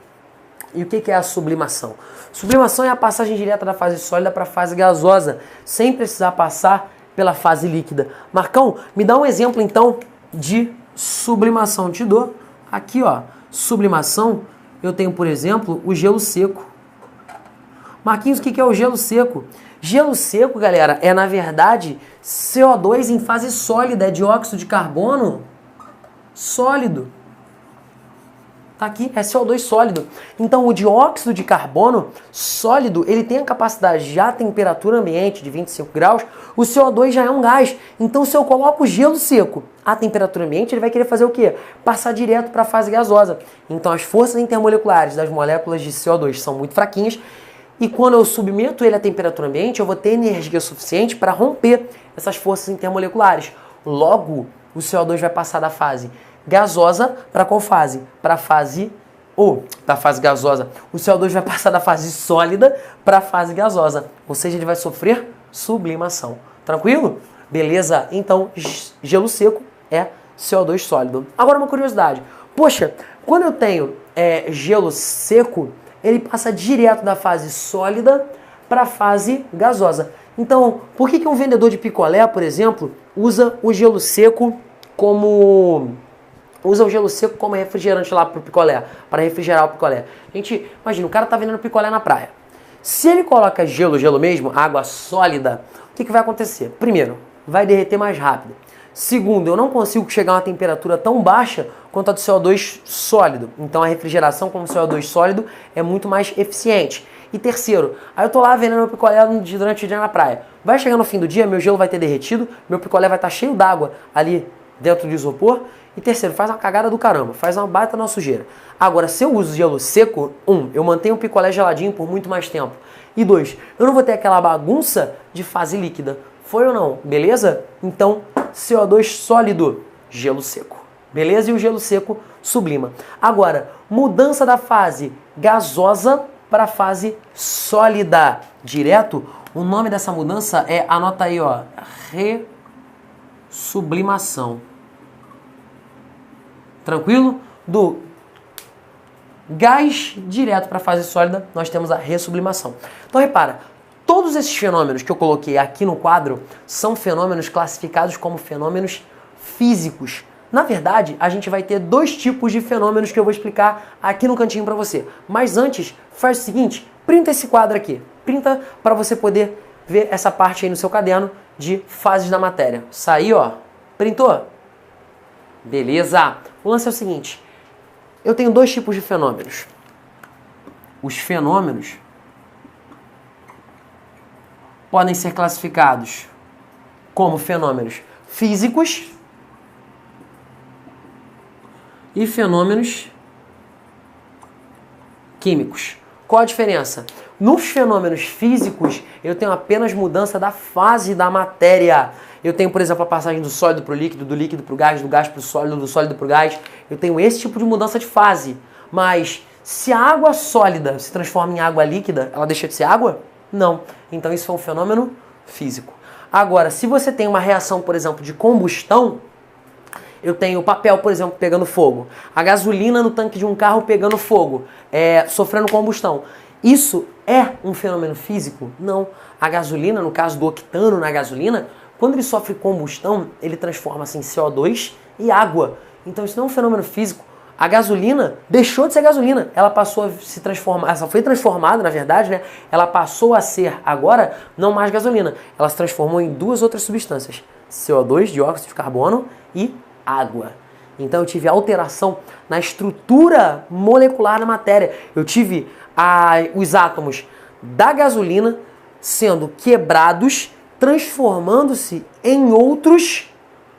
Speaker 1: E o que é a sublimação? Sublimação é a passagem direta da fase sólida para a fase gasosa, sem precisar passar pela fase líquida. Marcão, me dá um exemplo então de sublimação. Te dou aqui, ó. Sublimação, eu tenho, por exemplo, o gelo seco. Marquinhos, o que é o gelo seco? Gelo seco, galera, é na verdade CO2 em fase sólida, é dióxido de carbono sólido. Aqui é CO2 sólido. Então o dióxido de carbono sólido, ele tem a capacidade já a temperatura ambiente de 25 graus, o CO2 já é um gás. Então se eu coloco o gelo seco à temperatura ambiente, ele vai querer fazer o quê? Passar direto para a fase gasosa. Então as forças intermoleculares das moléculas de CO2 são muito fraquinhas e quando eu submeto ele à temperatura ambiente, eu vou ter energia suficiente para romper essas forças intermoleculares. Logo, o CO2 vai passar da fase gasosa para qual fase? Para a fase da fase gasosa. O CO2 vai passar da fase sólida para a fase gasosa. Ou seja, ele vai sofrer sublimação. Tranquilo? Beleza? Então, gelo seco é CO2 sólido. Agora uma curiosidade. Poxa, quando eu tenho gelo seco, ele passa direto da fase sólida para a fase gasosa. Então, por que um vendedor de picolé, por exemplo, usa o gelo seco como refrigerante lá pro picolé, para refrigerar o picolé? Gente, imagina, o cara tá vendendo picolé na praia. Se ele coloca gelo mesmo, água sólida, o que vai acontecer? Primeiro, vai derreter mais rápido. Segundo, eu não consigo chegar a uma temperatura tão baixa quanto a do CO2 sólido. Então a refrigeração com o CO2 sólido é muito mais eficiente. E terceiro, aí eu tô lá vendendo meu picolé durante o dia na praia. Vai chegar no fim do dia, meu gelo vai ter derretido, meu picolé vai estar cheio d'água ali dentro do isopor. E terceiro, faz uma cagada do caramba, faz uma baita na sujeira. Agora, se eu uso gelo seco, eu mantenho o picolé geladinho por muito mais tempo. E 2, eu não vou ter aquela bagunça de fase líquida. Foi ou não? Beleza? Então, CO2 sólido, gelo seco. Beleza? E o gelo seco sublima. Agora, mudança da fase gasosa para a fase sólida. Direto, o nome dessa mudança é, anota aí, ó, ressublimação. Tranquilo? Do gás direto para a fase sólida, nós temos a ressublimação. Então repara, todos esses fenômenos que eu coloquei aqui no quadro são fenômenos classificados como fenômenos físicos. Na verdade, a gente vai ter dois tipos de fenômenos que eu vou explicar aqui no cantinho para você. Mas antes, faz o seguinte, printa esse quadro aqui. Printa para você poder ver essa parte aí no seu caderno de fases da matéria. Saiu, ó. Printou? Beleza. O lance é o seguinte, eu tenho dois tipos de fenômenos. Os fenômenos podem ser classificados como fenômenos físicos e fenômenos químicos. Qual a diferença? Nos fenômenos físicos, eu tenho apenas mudança da fase da matéria. Eu tenho, por exemplo, a passagem do sólido para o líquido, do líquido para o gás, do gás para o sólido, do sólido para o gás. Eu tenho esse tipo de mudança de fase. Mas se a água sólida se transforma em água líquida, ela deixa de ser água? Não. Então isso é um fenômeno físico. Agora, se você tem uma reação, por exemplo, de combustão, eu tenho o papel, por exemplo, pegando fogo, a gasolina no tanque de um carro pegando fogo, sofrendo combustão. Isso é um fenômeno físico? Não. A gasolina, no caso do octano na gasolina, quando ele sofre combustão, ele transforma-se em CO2 e água. Então isso não é um fenômeno físico. A gasolina deixou de ser gasolina. Ela passou a se transformar, ela foi transformada, na verdade, né? Ela passou a ser agora não mais gasolina. Ela se transformou em duas outras substâncias. CO2, dióxido de carbono e água. Então eu tive alteração na estrutura molecular da matéria. Eu tive os átomos da gasolina sendo quebrados, transformando-se em outros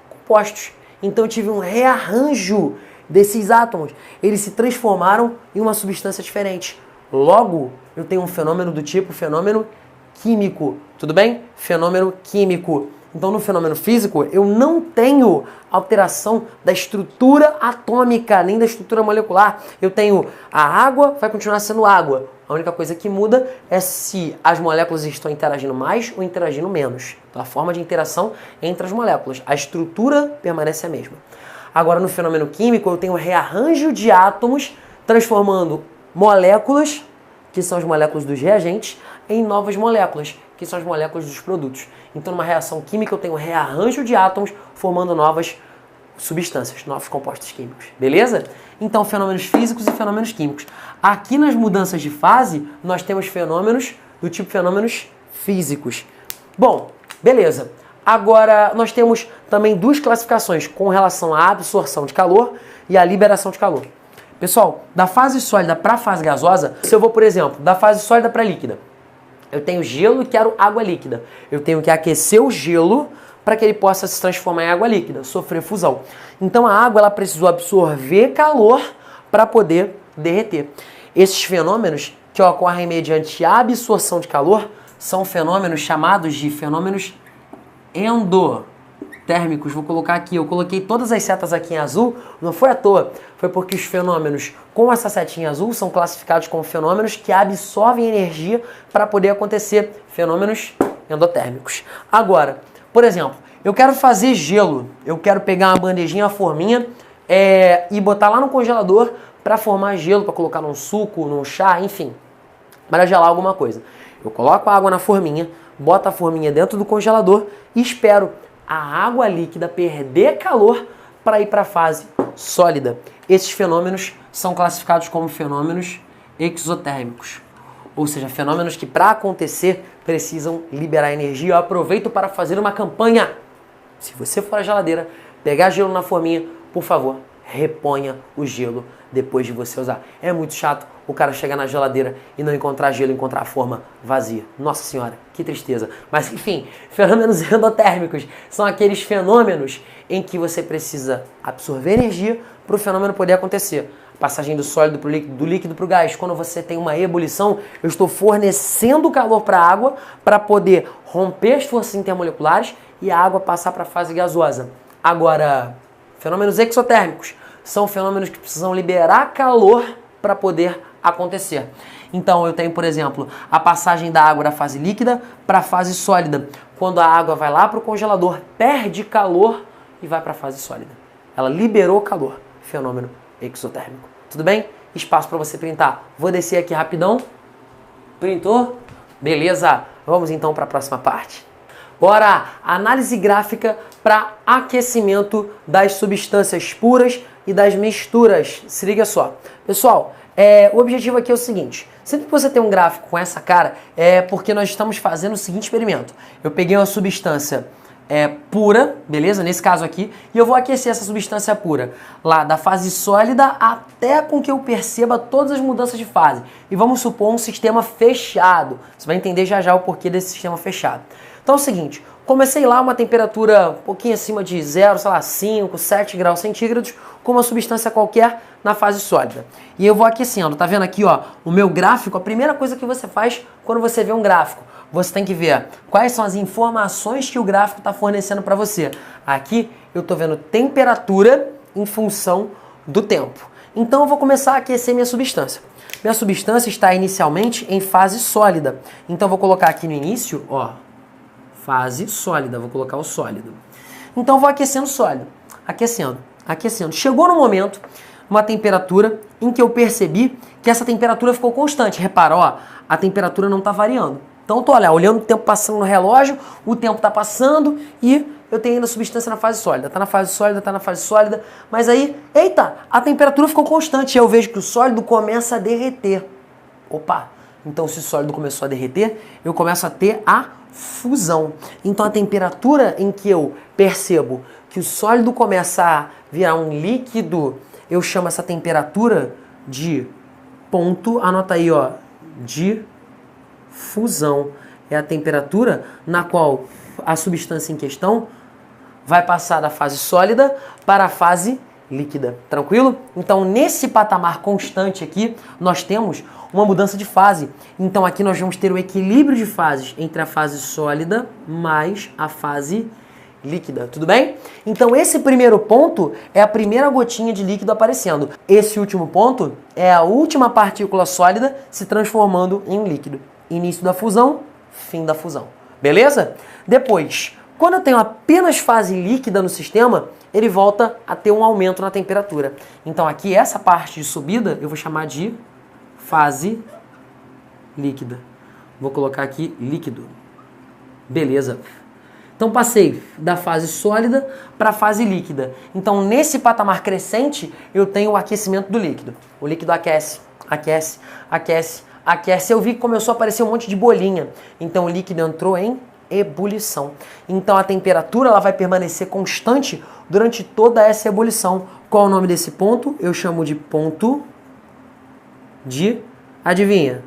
Speaker 1: compostos. Então eu tive um rearranjo desses átomos. Eles se transformaram em uma substância diferente. Logo, eu tenho um fenômeno do tipo fenômeno químico. Tudo bem? Fenômeno químico. Então, no fenômeno físico, eu não tenho alteração da estrutura atômica, nem da estrutura molecular. Eu tenho a água, vai continuar sendo água. A única coisa que muda é se as moléculas estão interagindo mais ou interagindo menos. Então, a forma de interação entre as moléculas. A estrutura permanece a mesma. Agora, no fenômeno químico, eu tenho rearranjo de átomos, transformando moléculas, que são as moléculas dos reagentes, em novas moléculas, que são as moléculas dos produtos. Então, numa reação química, eu tenho rearranjo de átomos formando novas substâncias, novos compostos químicos. Beleza? Então, fenômenos físicos e fenômenos químicos. Aqui nas mudanças de fase, nós temos fenômenos do tipo fenômenos físicos. Bom, beleza. Agora, nós temos também duas classificações com relação à absorção de calor e à liberação de calor. Pessoal, da fase sólida para a fase gasosa, se eu vou, por exemplo, da fase sólida para líquida, eu tenho gelo e quero água líquida. Eu tenho que aquecer o gelo para que ele possa se transformar em água líquida, sofrer fusão. Então a água ela precisou absorver calor para poder derreter. Esses fenômenos que ocorrem mediante a absorção de calor são fenômenos chamados de fenômenos endotérmicos. Vou colocar aqui, eu coloquei todas as setas aqui em azul, não foi à toa, foi porque os fenômenos com essa setinha azul são classificados como fenômenos que absorvem energia para poder acontecer, fenômenos endotérmicos. Agora, por exemplo, eu quero fazer gelo, eu quero pegar uma bandejinha, uma forminha e botar lá no congelador para formar gelo, para colocar num suco, num chá, enfim, para gelar alguma coisa. Eu coloco a água na forminha, boto a forminha dentro do congelador e espero a água líquida perder calor para ir para a fase sólida. Esses fenômenos são classificados como fenômenos exotérmicos. Ou seja, fenômenos que para acontecer precisam liberar energia. Eu aproveito para fazer uma campanha. Se você for à geladeira, pegar gelo na forminha, por favor, reponha o gelo depois de você usar. É muito chato o cara chegar na geladeira e não encontrar gelo, encontrar a forma vazia. Nossa senhora, que tristeza. Mas enfim, fenômenos endotérmicos são aqueles fenômenos em que você precisa absorver energia para o fenômeno poder acontecer. Passagem do sólido para o líquido, do líquido para o gás. Quando você tem uma ebulição, eu estou fornecendo calor para a água para poder romper as forças intermoleculares e a água passar para a fase gasosa. Agora, fenômenos exotérmicos são fenômenos que precisam liberar calor para poder acontecer. Então eu tenho, por exemplo, a passagem da água da fase líquida para a fase sólida. Quando a água vai lá para o congelador, perde calor e vai para a fase sólida. Ela liberou calor. Fenômeno exotérmico. Tudo bem? Espaço para você printar. Vou descer aqui rapidão. Printou? Beleza. Vamos então para a próxima parte. Bora! Análise gráfica para aquecimento das substâncias puras e das misturas. Se liga só. Pessoal, o objetivo aqui é o seguinte. Sempre que você tem um gráfico com essa cara, é porque nós estamos fazendo o seguinte experimento. Eu peguei uma substância pura, beleza? Nesse caso aqui, e eu vou aquecer essa substância pura lá da fase sólida até com que eu perceba todas as mudanças de fase. E vamos supor um sistema fechado. Você vai entender já já o porquê desse sistema fechado. Então é o seguinte, comecei lá uma temperatura um pouquinho acima de 0, sei lá, 5, 7 graus centígrados, com uma substância qualquer na fase sólida. E eu vou aquecendo, tá vendo aqui, ó, o meu gráfico, a primeira coisa que você faz quando você vê um gráfico, você tem que ver quais são as informações que o gráfico está fornecendo para você. Aqui eu estou vendo temperatura em função do tempo. Então eu vou começar a aquecer minha substância. Minha substância está inicialmente em fase sólida. Então eu vou colocar aqui no início, ó, fase sólida, vou colocar o sólido. Então eu vou aquecendo sólido, aquecendo, aquecendo. Chegou no momento, uma temperatura em que eu percebi que essa temperatura ficou constante. Repara, ó, a temperatura não está variando. Então eu tô olhando o tempo passando no relógio, o tempo está passando e eu tenho ainda a substância na fase sólida. Está na fase sólida, está na fase sólida, mas aí, eita, a temperatura ficou constante e eu vejo que o sólido começa a derreter. Opa, então se o sólido começou a derreter, eu começo a ter a fusão. Então a temperatura em que eu percebo que o sólido começa a virar um líquido, eu chamo essa temperatura de ponto, anota aí, ó, de fusão. É a temperatura na qual a substância em questão vai passar da fase sólida para a fase líquida. Tranquilo? Então, nesse patamar constante aqui, nós temos uma mudança de fase. Então, aqui nós vamos ter o equilíbrio de fases entre a fase sólida mais a fase líquida. Tudo bem? Então, esse primeiro ponto é a primeira gotinha de líquido aparecendo. Esse último ponto é a última partícula sólida se transformando em um líquido. Início da fusão, fim da fusão. Beleza? Depois, quando eu tenho apenas fase líquida no sistema, ele volta a ter um aumento na temperatura. Então aqui, essa parte de subida, eu vou chamar de fase líquida. Vou colocar aqui líquido. Beleza. Então passei da fase sólida para a fase líquida. Então nesse patamar crescente, eu tenho o aquecimento do líquido. O líquido aquece, aquece, aquece, aquece. Eu vi que começou a aparecer um monte de bolinha. Então o líquido entrou em ebulição. Então a temperatura ela vai permanecer constante durante toda essa ebulição. Qual é o nome desse ponto? Eu chamo de ponto de, adivinha?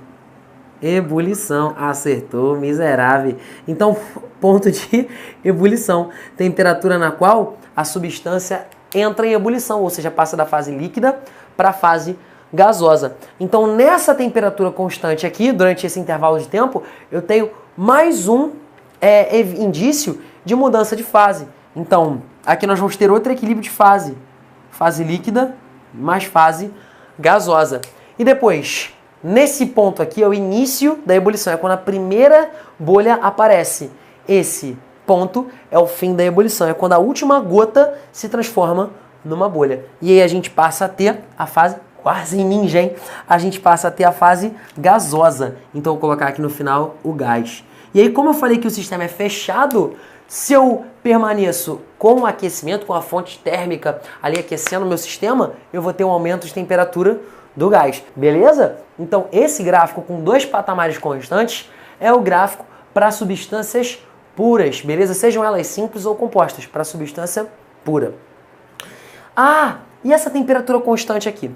Speaker 1: Ebulição. Acertou, miserável. Então, ponto de ebulição. Temperatura na qual a substância entra em ebulição, ou seja, passa da fase líquida para a fase gasosa. Então, nessa temperatura constante aqui, durante esse intervalo de tempo, eu tenho mais um indício de mudança de fase. Então, aqui nós vamos ter outro equilíbrio de fase. Fase líquida mais fase gasosa. E depois, nesse ponto aqui é o início da ebulição, é quando a primeira bolha aparece. Esse ponto é o fim da ebulição, é quando a última gota se transforma numa bolha. E aí a gente passa a ter a fase, quase ninja, hein? A gente passa a ter a fase gasosa. Então eu vou colocar aqui no final o gás. E aí, como eu falei que o sistema é fechado, se eu permaneço com o aquecimento, com a fonte térmica ali aquecendo o meu sistema, eu vou ter um aumento de temperatura do gás, beleza? Então esse gráfico com dois patamares constantes é o gráfico para substâncias puras, beleza? Sejam elas simples ou compostas, para substância pura. Ah, e essa temperatura constante aqui?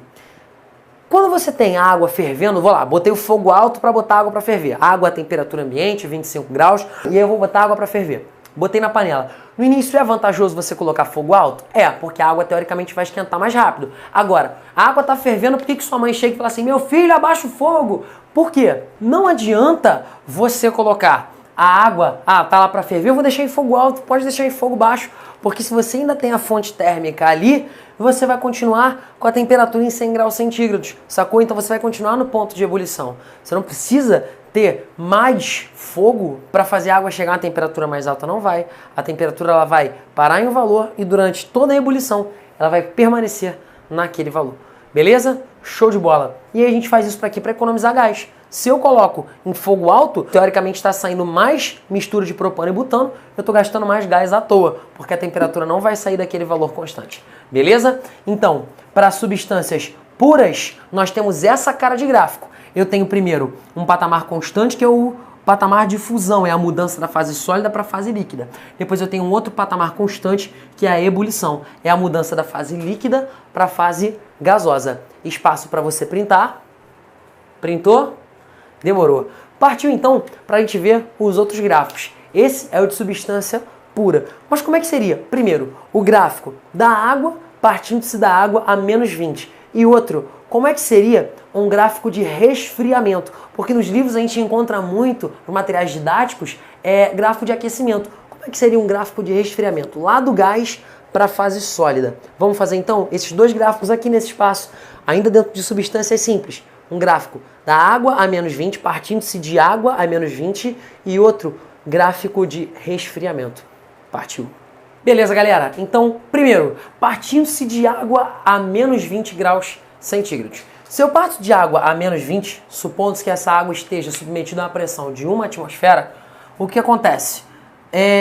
Speaker 1: Quando você tem água fervendo, vou lá, botei o fogo alto para botar água para ferver. Água a temperatura ambiente, 25 graus, e aí eu vou botar água para ferver. Botei na panela. No início é vantajoso você colocar fogo alto? É, porque a água teoricamente vai esquentar mais rápido. Agora, a água tá fervendo, por que sua mãe chega e fala assim, meu filho, abaixa o fogo? Por quê? Não adianta você colocar a água, tá lá para ferver, eu vou deixar em fogo alto, pode deixar em fogo baixo, porque se você ainda tem a fonte térmica ali, você vai continuar com a temperatura em 100 graus centígrados, sacou? Então você vai continuar no ponto de ebulição. Você não precisa ter mais fogo para fazer a água chegar a uma temperatura mais alta, não vai. A temperatura ela vai parar em um valor e durante toda a ebulição ela vai permanecer naquele valor. Beleza? Show de bola. E aí a gente faz isso para quê? Para economizar gás. Se eu coloco em fogo alto, teoricamente está saindo mais mistura de propano e butano, eu estou gastando mais gás à toa, porque a temperatura não vai sair daquele valor constante. Beleza? Então, para substâncias puras, nós temos essa cara de gráfico. Eu tenho primeiro um patamar constante, que é o patamar de fusão, é a mudança da fase sólida para a fase líquida. Depois eu tenho um outro patamar constante, que é a ebulição, é a mudança da fase líquida para a fase gasosa. Espaço para você printar. Printou? Demorou. Partiu então para a gente ver os outros gráficos. Esse é o de substância pura. Mas como é que seria? Primeiro, o gráfico da água partindo-se da água a menos 20. E outro, como é que seria um gráfico de resfriamento? Porque nos livros a gente encontra muito, nos materiais didáticos, gráfico de aquecimento. Como é que seria um gráfico de resfriamento? Lá do gás para a fase sólida. Vamos fazer então esses dois gráficos aqui nesse espaço, ainda dentro de substâncias simples. Um gráfico da água a menos 20, partindo-se de água a menos 20, e outro gráfico de resfriamento. Partiu. Beleza, galera? Então, primeiro, partindo-se de água a menos 20 graus centígrados. Se eu parto de água a menos 20, supondo que essa água esteja submetida a uma pressão de 1 atmosfera, o que acontece?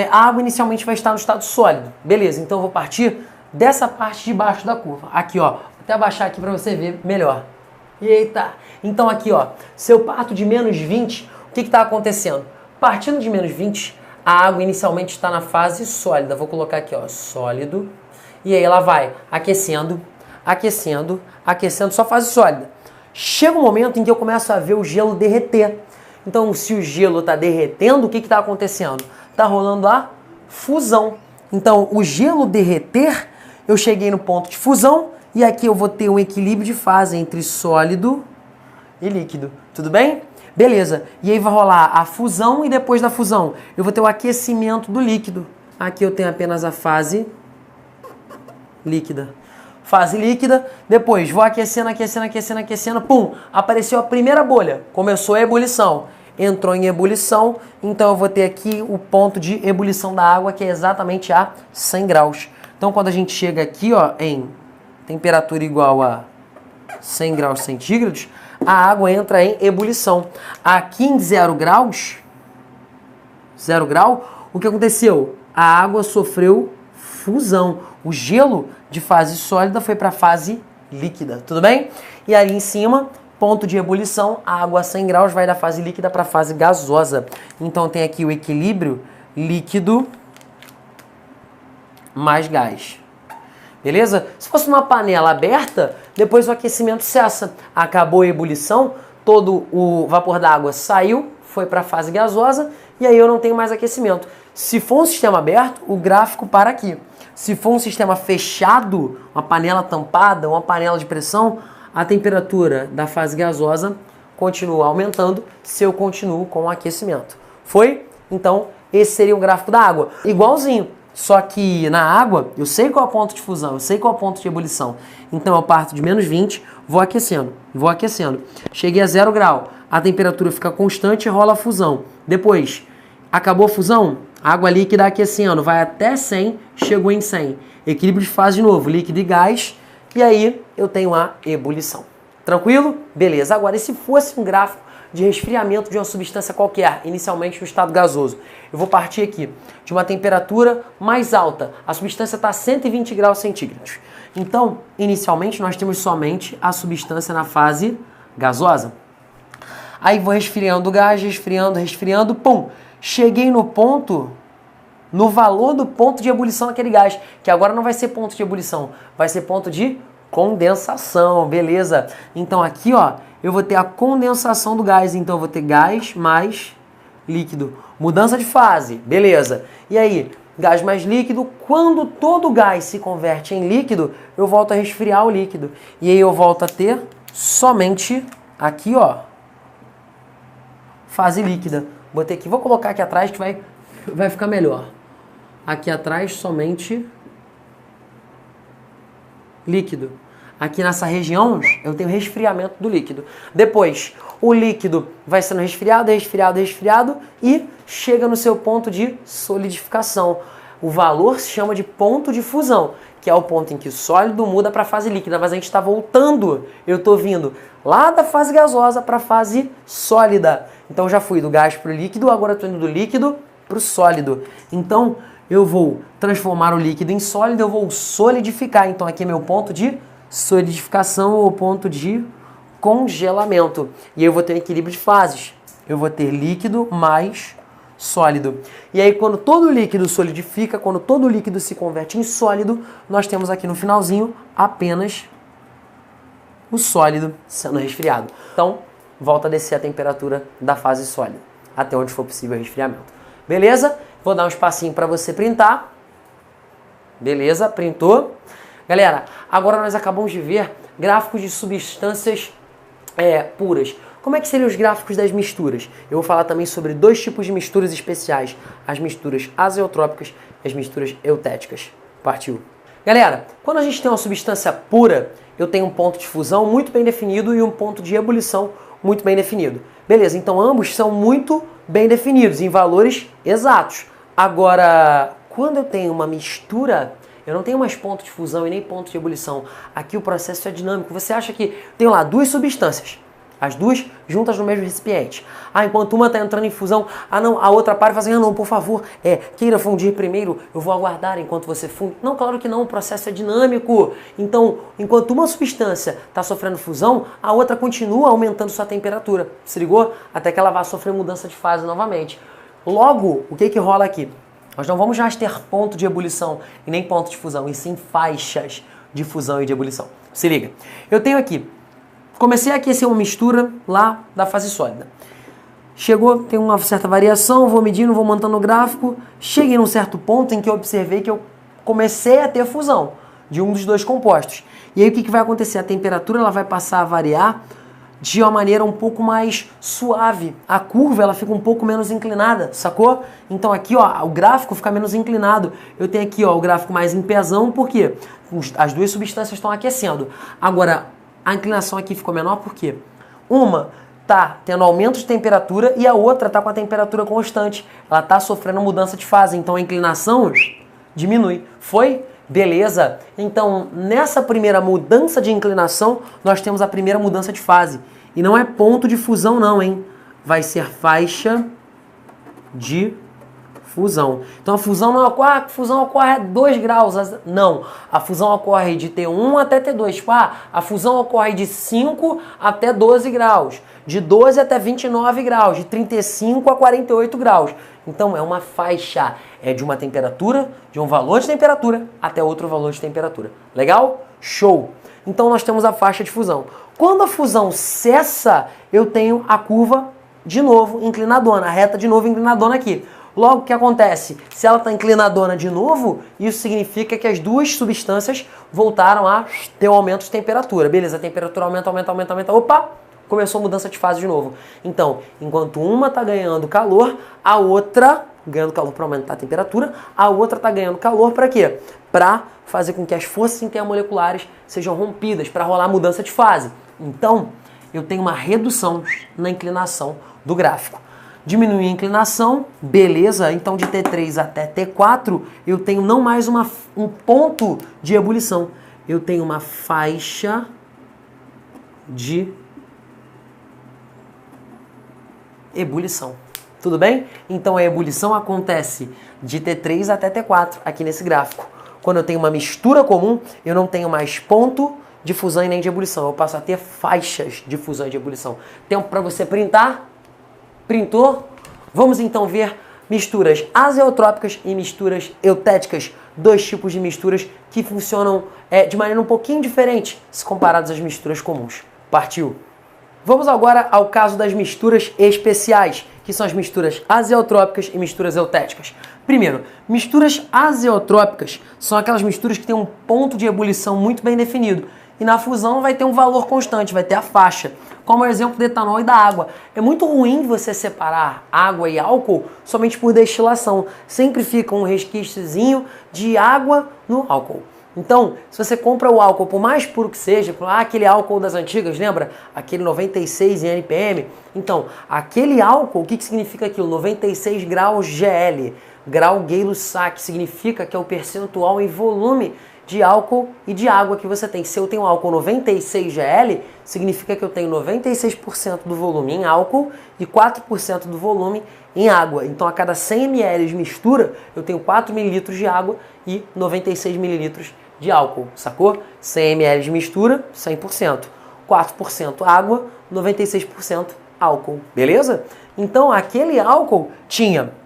Speaker 1: A água inicialmente vai estar no estado sólido. Beleza, então eu vou partir dessa parte de baixo da curva. Aqui, ó. Vou até abaixar aqui para você ver melhor. Eita! Então aqui, ó, se eu parto de menos 20, o que está acontecendo? Partindo de menos 20, a água inicialmente está na fase sólida. Vou colocar aqui, ó, sólido. E aí ela vai aquecendo, aquecendo, aquecendo, só fase sólida. Chega um momento em que eu começo a ver o gelo derreter. Então, se o gelo está derretendo, o que está acontecendo? Está rolando a fusão. Então, o gelo derreter, eu cheguei no ponto de fusão, e aqui eu vou ter um equilíbrio de fase entre sólido e líquido. Tudo bem? Beleza. E aí vai rolar a fusão e depois da fusão eu vou ter o aquecimento do líquido. Aqui eu tenho apenas a fase líquida. Fase líquida. Depois vou aquecendo, aquecendo, aquecendo, aquecendo. Pum! Apareceu a primeira bolha. Começou a ebulição. Entrou em ebulição. Então eu vou ter aqui o ponto de ebulição da água, que é exatamente a 100 graus. Então quando a gente chega aqui, ó, em temperatura igual a 100 graus centígrados, a água entra em ebulição. Aqui em 0 graus, 0 grau, o que aconteceu? A água sofreu fusão. O gelo de fase sólida foi para a fase líquida, tudo bem? E ali em cima Ponto de ebulição, a água a 100 graus vai da fase líquida para a fase gasosa. Então tem aqui o equilíbrio líquido mais gás. Beleza? Se fosse uma panela aberta, depois o aquecimento cessa. Acabou a ebulição, todo o vapor da água saiu, foi para a fase gasosa e aí eu não tenho mais aquecimento. Se for um sistema aberto, o gráfico para aqui. Se for um sistema fechado, uma panela tampada, uma panela de pressão, a temperatura da fase gasosa continua aumentando se eu continuo com o aquecimento. Foi? Então, esse seria o gráfico da água. Igualzinho, só que na água, eu sei qual é o ponto de fusão, eu sei qual é o ponto de ebulição. Então, eu parto de menos 20, vou aquecendo. Cheguei a 0 grau, a temperatura fica constante e rola a fusão. Depois, acabou a fusão, água líquida aquecendo, vai até 100, chegou em 100. Equilíbrio de fase de novo, líquido e gás. E aí eu tenho a ebulição. Tranquilo? Beleza. Agora, e se fosse um gráfico de resfriamento de uma substância qualquer, inicialmente no estado gasoso? Eu vou partir aqui de uma temperatura mais alta. A substância está a 120 graus centígrados. Então, inicialmente, nós temos somente a substância na fase gasosa. Aí vou resfriando o gás, resfriando, pum! Cheguei no ponto, no valor do ponto de ebulição daquele gás, que agora não vai ser ponto de ebulição, vai ser ponto de condensação, beleza? Então aqui, ó, eu vou ter a condensação do gás, então eu vou ter gás mais líquido. Mudança de fase, beleza. E aí, gás mais líquido, quando todo o gás se converte em líquido, eu volto a resfriar o líquido. E aí eu volto a ter somente aqui, ó, fase líquida. Botei aqui, vou colocar aqui atrás que vai ficar melhor. Aqui atrás somente líquido. Aqui nessa região eu tenho resfriamento do líquido. Depois, o líquido vai sendo resfriado e chega no seu ponto de solidificação. O valor se chama de ponto de fusão, que é o ponto em que o sólido muda para a fase líquida, mas a gente está voltando. Eu estou vindo lá da fase gasosa para a fase sólida. Então já fui do gás para o líquido, agora estou indo do líquido para o sólido. Então eu vou transformar o líquido em sólido, eu vou solidificar. Então aqui é meu ponto de solidificação ou ponto de congelamento. E eu vou ter um equilíbrio de fases. Eu vou ter líquido mais sólido. E aí quando todo o líquido solidifica, quando todo o líquido se converte em sólido, nós temos aqui no finalzinho apenas o sólido sendo resfriado. Então, volta a descer a temperatura da fase sólida, até onde for possível o resfriamento. Beleza? Vou dar um espacinho para você printar. Beleza? Printou. Galera, agora nós acabamos de ver gráficos de substâncias puras. Como é que seriam os gráficos das misturas? Eu vou falar também sobre dois tipos de misturas especiais. As misturas azeotrópicas e as misturas eutéticas. Partiu! Galera, quando a gente tem uma substância pura, eu tenho um ponto de fusão muito bem definido e um ponto de ebulição muito bem definido. Beleza, então ambos são muito bem definidos, em valores exatos. Agora, quando eu tenho uma mistura, eu não tenho mais ponto de fusão e nem ponto de ebulição. Aqui o processo é dinâmico. Você acha que tem lá duas substâncias, as duas juntas no mesmo recipiente. Enquanto uma está entrando em fusão, não, a outra para e fala assim, não, por favor, queira fundir primeiro, eu vou aguardar enquanto você funde. Não, claro que não, o processo é dinâmico. Então, enquanto uma substância está sofrendo fusão, a outra continua aumentando sua temperatura. Se ligou? Até que ela vá sofrer mudança de fase novamente. Logo, o que rola aqui? Nós não vamos mais ter ponto de ebulição e nem ponto de fusão, e sim faixas de fusão e de ebulição. Se liga. Eu tenho aqui, comecei a aquecer uma mistura lá da fase sólida. Chegou, tem uma certa variação, vou medindo, vou montando o gráfico. Cheguei num certo ponto em que eu observei que eu comecei a ter fusão de um dos dois compostos. E aí o que vai acontecer? A temperatura ela vai passar a variar de uma maneira um pouco mais suave. A curva ela fica um pouco menos inclinada, sacou? Então aqui ó, o gráfico fica menos inclinado. Eu tenho aqui ó, o gráfico mais em pezão, porque as duas substâncias estão aquecendo. Agora, a inclinação aqui ficou menor porque uma está tendo aumento de temperatura e a outra está com a temperatura constante. Ela está sofrendo mudança de fase, então a inclinação diminui. Foi? Beleza? Então, nessa primeira mudança de inclinação, nós temos a primeira mudança de fase. E não é ponto de fusão não, hein? Vai ser faixa de fusão. Então a fusão não ocorre, a fusão ocorre a 2 graus. Não, a fusão ocorre de T1 até T2. Tipo, a fusão ocorre de 5 até 12 graus, de 12 até 29 graus, de 35 a 48 graus. Então é uma faixa, é de uma temperatura, de um valor de temperatura até outro valor de temperatura. Legal? Show! Então nós temos a faixa de fusão. Quando a fusão cessa, eu tenho a curva de novo inclinadona, a reta de novo inclinadona aqui. Logo, o que acontece? Se ela está inclinadona de novo, isso significa que as duas substâncias voltaram a ter um aumento de temperatura. Beleza, a temperatura aumenta, aumenta, aumenta, aumenta. Opa! Começou a mudança de fase de novo. Então, enquanto uma está ganhando calor, a outra, ganhando calor para aumentar a temperatura, a outra está ganhando calor para quê? Para fazer com que as forças intermoleculares sejam rompidas, para rolar a mudança de fase. Então, eu tenho uma redução na inclinação do gráfico. Diminuir a inclinação, beleza, então de T3 até T4, eu tenho não mais um ponto de ebulição, eu tenho uma faixa de ebulição. Tudo bem? Então a ebulição acontece de T3 até T4, aqui nesse gráfico. Quando eu tenho uma mistura comum, eu não tenho mais ponto de fusão e nem de ebulição. Eu passo a ter faixas de fusão e de ebulição. Tempo para você printar? Printou? Vamos então ver misturas azeotrópicas e misturas eutéticas. 2 tipos de misturas que funcionam de maneira um pouquinho diferente se comparados às misturas comuns. Partiu! Vamos agora ao caso das misturas especiais, que são as misturas azeotrópicas e misturas eutéticas. Primeiro, misturas azeotrópicas são aquelas misturas que têm um ponto de ebulição muito bem definido. E na fusão vai ter um valor constante, vai ter a faixa, como o exemplo do etanol e da água. É muito ruim você separar água e álcool somente por destilação. Sempre fica um resquíciozinho de água no álcool. Então, se você compra o álcool, por mais puro que seja, aquele álcool das antigas, lembra? Aquele 96 em NPM. Então, aquele álcool, o que significa aquilo? 96 graus GL, grau Gay-Lussac, significa que é o percentual em volume de álcool e de água que você tem. Se eu tenho álcool 96 GL, significa que eu tenho 96% do volume em álcool e 4% do volume em água. Então, a cada 100 ml de mistura, eu tenho 4 ml de água e 96 ml de álcool, sacou? 100 ml de mistura, 100%. 4% água, 96% álcool, beleza? Então, aquele álcool tinha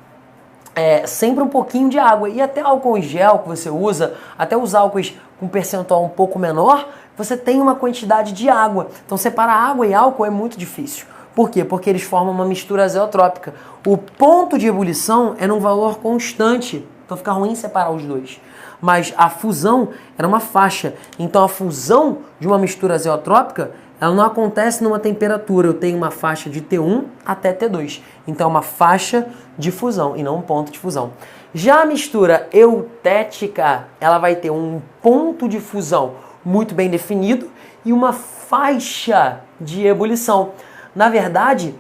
Speaker 1: sempre um pouquinho de água. E até álcool em gel que você usa, até os álcools com percentual um pouco menor, você tem uma quantidade de água. Então, separar água e álcool é muito difícil. Por quê? Porque eles formam uma mistura azeotrópica. O ponto de ebulição é num valor constante. Então, fica ruim separar os dois. Mas a fusão era uma faixa. Então, a fusão de uma mistura azeotrópica, ela não acontece numa temperatura. Eu tenho uma faixa de T1 até T2. Então, é uma faixa de fusão e não um ponto de fusão. Já a mistura eutética, ela vai ter um ponto de fusão muito bem definido e uma faixa de ebulição. Na verdade,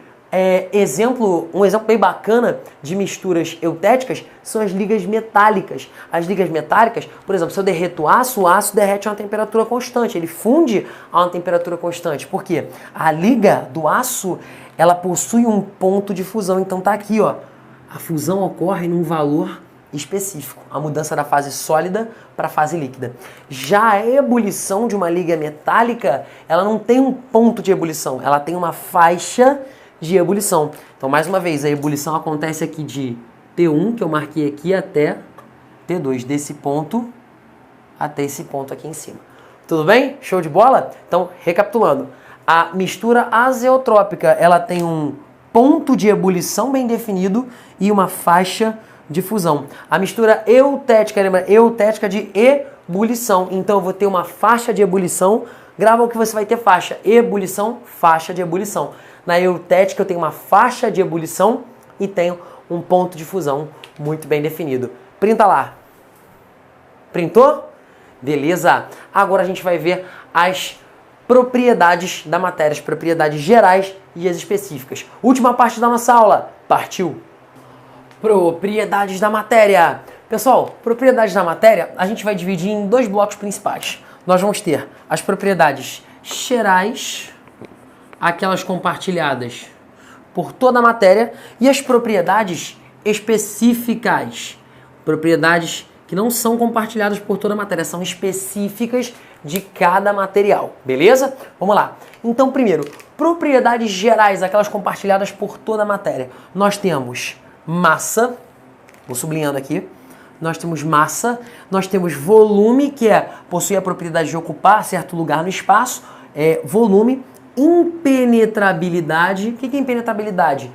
Speaker 1: um exemplo bem bacana de misturas eutéticas são as ligas metálicas. As ligas metálicas, por exemplo, se eu derreto o aço derrete a uma temperatura constante, ele funde a uma temperatura constante. Por quê? A liga do aço, ela possui um ponto de fusão, então tá aqui, ó. A fusão ocorre num valor específico, a mudança da fase sólida para a fase líquida. Já a ebulição de uma liga metálica, ela não tem um ponto de ebulição, ela tem uma faixa de ebulição. Então, mais uma vez, a ebulição acontece aqui de T1, que eu marquei aqui, até T2, desse ponto até esse ponto aqui em cima. Tudo bem? Show de bola? Então, recapitulando, a mistura azeotrópica, ela tem um ponto de ebulição bem definido e uma faixa de fusão. A mistura eutética, lembra? Eutética de ebulição. Então, eu vou ter uma faixa de ebulição. Grava o que você vai ter faixa. Ebulição, faixa de ebulição. Na eutética, eu tenho uma faixa de ebulição e tenho um ponto de fusão muito bem definido. Printa lá. Printou? Beleza. Agora a gente vai ver as propriedades da matéria, as propriedades gerais e as específicas. Última parte da nossa aula. Partiu! Propriedades da matéria. Pessoal, propriedades da matéria a gente vai dividir em 2 blocos principais. Nós vamos ter as propriedades gerais, aquelas compartilhadas por toda a matéria, e as propriedades específicas. Propriedades que não são compartilhadas por toda a matéria, são específicas de cada material, beleza? Vamos lá. Então, primeiro, propriedades gerais, aquelas compartilhadas por toda a matéria. Nós temos massa, vou sublinhando aqui, nós temos massa, nós temos volume, que possui a propriedade de ocupar certo lugar no espaço, volume, impenetrabilidade. O que é impenetrabilidade?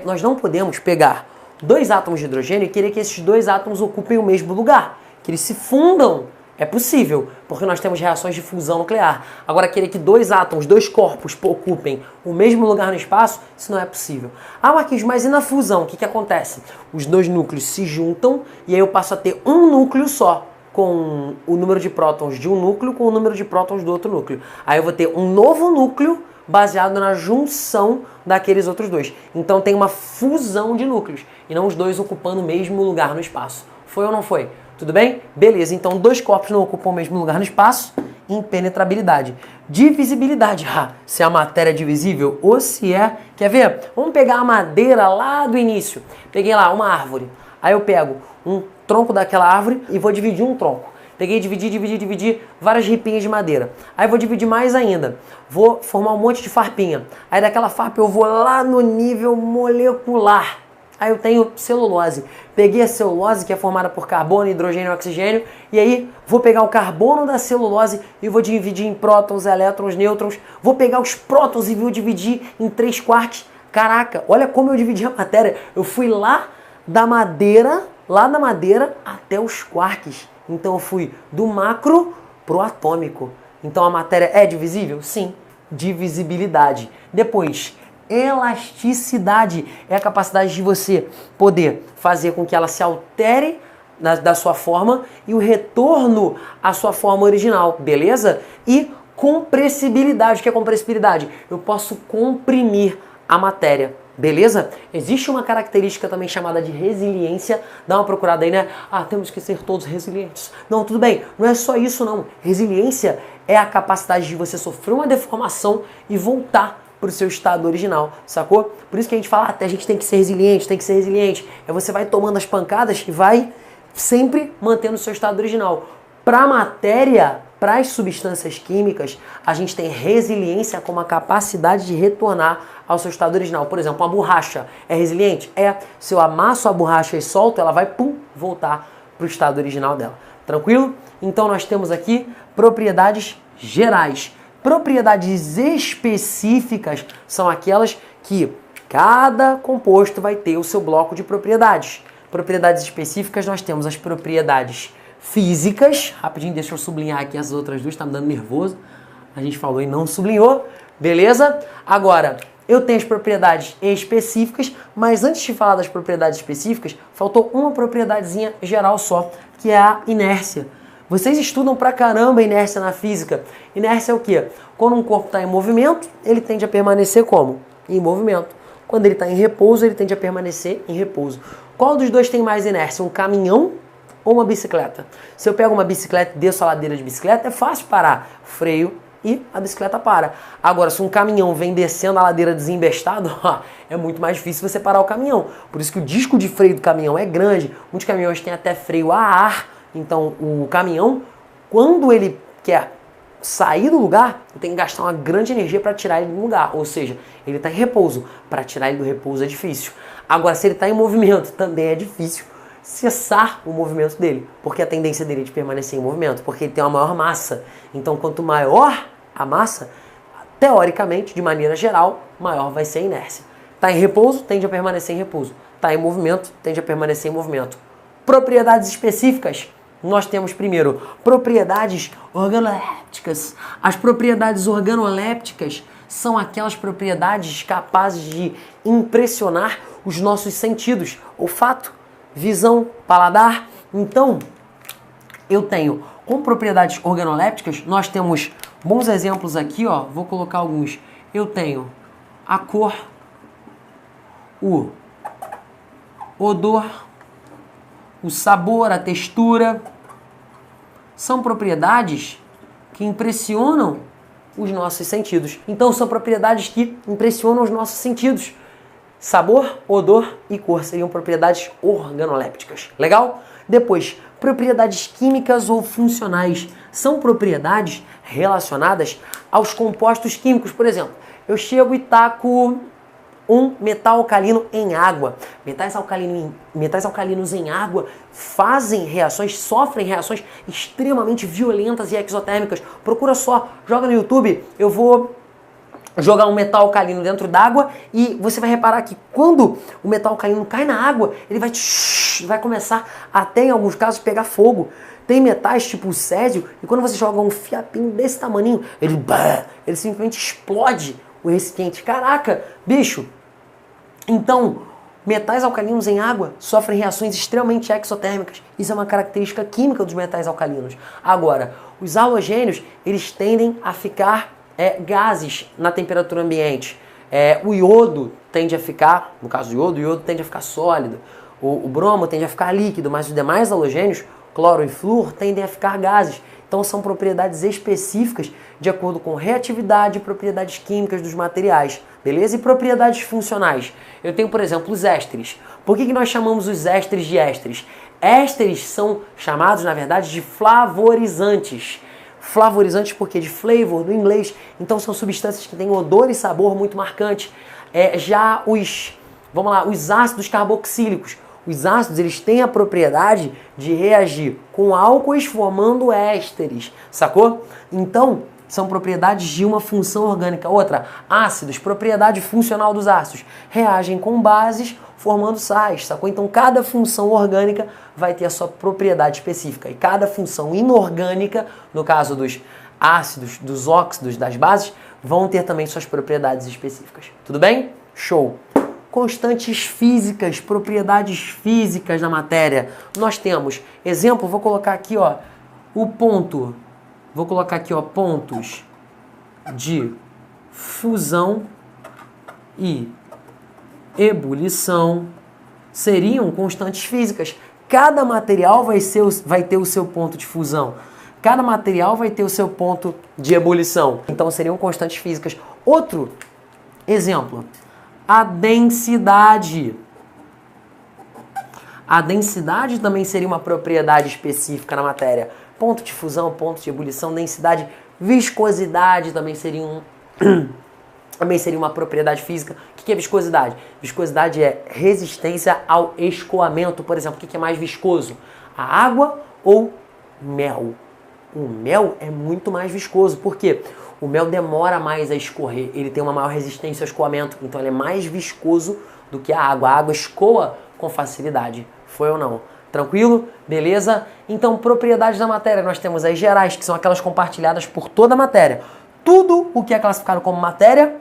Speaker 1: Nós não podemos pegar dois átomos de hidrogênio e querer que esses dois átomos ocupem o mesmo lugar, que eles se fundam. É possível, porque nós temos reações de fusão nuclear. Agora, querer que dois átomos, dois corpos ocupem o mesmo lugar no espaço, isso não é possível. Ah, Marquinhos, mas e na fusão? O que acontece? Os dois núcleos se juntam e aí eu passo a ter um núcleo só, com o número de prótons de um núcleo com o número de prótons do outro núcleo. Aí eu vou ter um novo núcleo baseado na junção daqueles outros dois. Então tem uma fusão de núcleos e não os dois ocupando o mesmo lugar no espaço. Foi ou não foi? Tudo bem? Beleza, então dois corpos não ocupam o mesmo lugar no espaço. Impenetrabilidade. Divisibilidade. Se a matéria é divisível ou se é... Quer ver? Vamos pegar a madeira lá do início. Peguei lá uma árvore. Aí eu pego um tronco daquela árvore e vou dividir um tronco. Peguei, dividi várias ripinhas de madeira. Aí vou dividir mais ainda. Vou formar um monte de farpinha. Aí daquela farpa eu vou lá no nível molecular. Aí eu tenho celulose. Peguei a celulose, que é formada por carbono, hidrogênio e oxigênio, e aí vou pegar o carbono da celulose e vou dividir em prótons, elétrons, nêutrons. Vou pegar os prótons e vou dividir em 3 quarks. Caraca, olha como eu dividi a matéria. Eu fui lá da madeira até os quarks. Então eu fui do macro pro atômico. Então a matéria é divisível? Sim. Divisibilidade. Depois, elasticidade é a capacidade de você poder fazer com que ela se altere da sua forma e o retorno à sua forma original, beleza? E compressibilidade. O que é compressibilidade? Eu posso comprimir a matéria, beleza? Existe uma característica também chamada de resiliência. Dá uma procurada aí, né? Temos que ser todos resilientes. Não, tudo bem. Não é só isso, não. Resiliência é a capacidade de você sofrer uma deformação e voltar para o seu estado original, sacou? Por isso que a gente fala, a gente tem que ser resiliente, tem que ser resiliente. Você vai tomando as pancadas e vai sempre mantendo o seu estado original. Para a matéria, para as substâncias químicas, a gente tem resiliência como a capacidade de retornar ao seu estado original. Por exemplo, uma borracha é resiliente? Se eu amasso a borracha e solto, ela vai, voltar para o estado original dela. Tranquilo? Então nós temos aqui propriedades gerais. Propriedades específicas são aquelas que cada composto vai ter o seu bloco de propriedades. Propriedades específicas, nós temos as propriedades físicas. Rapidinho, deixa eu sublinhar aqui as outras duas, tá me dando nervoso. A gente falou e não sublinhou, beleza? Agora, eu tenho as propriedades específicas, mas antes de falar das propriedades específicas, faltou uma propriedadezinha geral só, que é a inércia. Vocês estudam pra caramba a inércia na física. Inércia é o quê? Quando um corpo está em movimento, ele tende a permanecer como? Em movimento. Quando ele está em repouso, ele tende a permanecer em repouso. Qual dos dois tem mais inércia? Um caminhão ou uma bicicleta? Se eu pego uma bicicleta e desço a ladeira de bicicleta, é fácil parar. Freio e a bicicleta para. Agora, se um caminhão vem descendo a ladeira desembestado, é muito mais difícil você parar o caminhão. Por isso que o disco de freio do caminhão é grande. Muitos caminhões têm até freio a ar. Então, o caminhão, quando ele quer sair do lugar, tem que gastar uma grande energia para tirar ele do lugar. Ou seja, ele está em repouso. Para tirar ele do repouso é difícil. Agora, se ele está em movimento, também é difícil cessar o movimento dele. Porque a tendência dele é de permanecer em movimento, porque ele tem uma maior massa. Então, quanto maior a massa, teoricamente, de maneira geral, maior vai ser a inércia. Está em repouso, tende a permanecer em repouso. Está em movimento, tende a permanecer em movimento. Propriedades específicas. Nós temos primeiro propriedades organolépticas. As propriedades organolépticas são aquelas propriedades capazes de impressionar os nossos sentidos, olfato, visão, paladar. Então, eu tenho com propriedades organolépticas, nós temos bons exemplos aqui, ó. Vou colocar alguns. Eu tenho a cor, o odor, o sabor, a textura. São propriedades que impressionam os nossos sentidos. Então, são propriedades que impressionam os nossos sentidos. Sabor, odor e cor seriam propriedades organolépticas. Legal? Depois, propriedades químicas ou funcionais são propriedades relacionadas aos compostos químicos. Por exemplo, eu chego e taco um metal alcalino em água. Metais alcalinos em água fazem reações, sofrem reações extremamente violentas e exotérmicas. Procura só, joga no YouTube, eu vou jogar um metal alcalino dentro d'água e você vai reparar que quando o metal alcalino cai na água, ele vai começar até em alguns casos pegar fogo. Tem metais tipo o césio e quando você joga um fiapinho desse tamaninho, ele simplesmente explode o recipiente. Caraca, bicho! Então, metais alcalinos em água sofrem reações extremamente exotérmicas. Isso é uma característica química dos metais alcalinos. Agora, os halogênios, eles tendem a ficar gases na temperatura ambiente. O iodo tende a ficar, no caso do iodo, o iodo tende a ficar sólido. O bromo tende a ficar líquido, mas os demais halogênios, cloro e flúor, tendem a ficar gases. Então são propriedades específicas de acordo com reatividade e propriedades químicas dos materiais, beleza? E propriedades funcionais. Eu tenho, por exemplo, os ésteres. Por que nós chamamos os ésteres de ésteres? Ésteres são chamados, na verdade, de flavorizantes. Flavorizantes porque de flavor, do inglês. Então são substâncias que têm odor e sabor muito marcantes. Já os ácidos carboxílicos. Os ácidos, eles têm a propriedade de reagir com álcoois formando ésteres, sacou? Então, são propriedades de uma função orgânica. Outra, ácidos, propriedade funcional dos ácidos. Reagem com bases formando sais, sacou? Então, cada função orgânica vai ter a sua propriedade específica. E cada função inorgânica, no caso dos ácidos, dos óxidos, das bases, vão ter também suas propriedades específicas. Tudo bem? Show! Constantes físicas, propriedades físicas da matéria. Nós temos, exemplo, vou colocar aqui, ó, o ponto. Vou colocar aqui, ó, pontos de fusão e ebulição seriam constantes físicas. Cada material vai ter o seu ponto de fusão. Cada material vai ter o seu ponto de ebulição. Então seriam constantes físicas. Outro exemplo. A densidade. A densidade também seria uma propriedade específica na matéria. Ponto de fusão, ponto de ebulição, densidade, viscosidade também seria uma propriedade física. O que é viscosidade? Viscosidade é resistência ao escoamento. Por exemplo, o que é mais viscoso? A água ou mel? O mel é muito mais viscoso. Por quê? O mel demora mais a escorrer, ele tem uma maior resistência ao escoamento, então ele é mais viscoso do que a água. A água escoa com facilidade. Foi ou não? Tranquilo? Beleza? Então, propriedades da matéria, nós temos as gerais, que são aquelas compartilhadas por toda a matéria. Tudo o que é classificado como matéria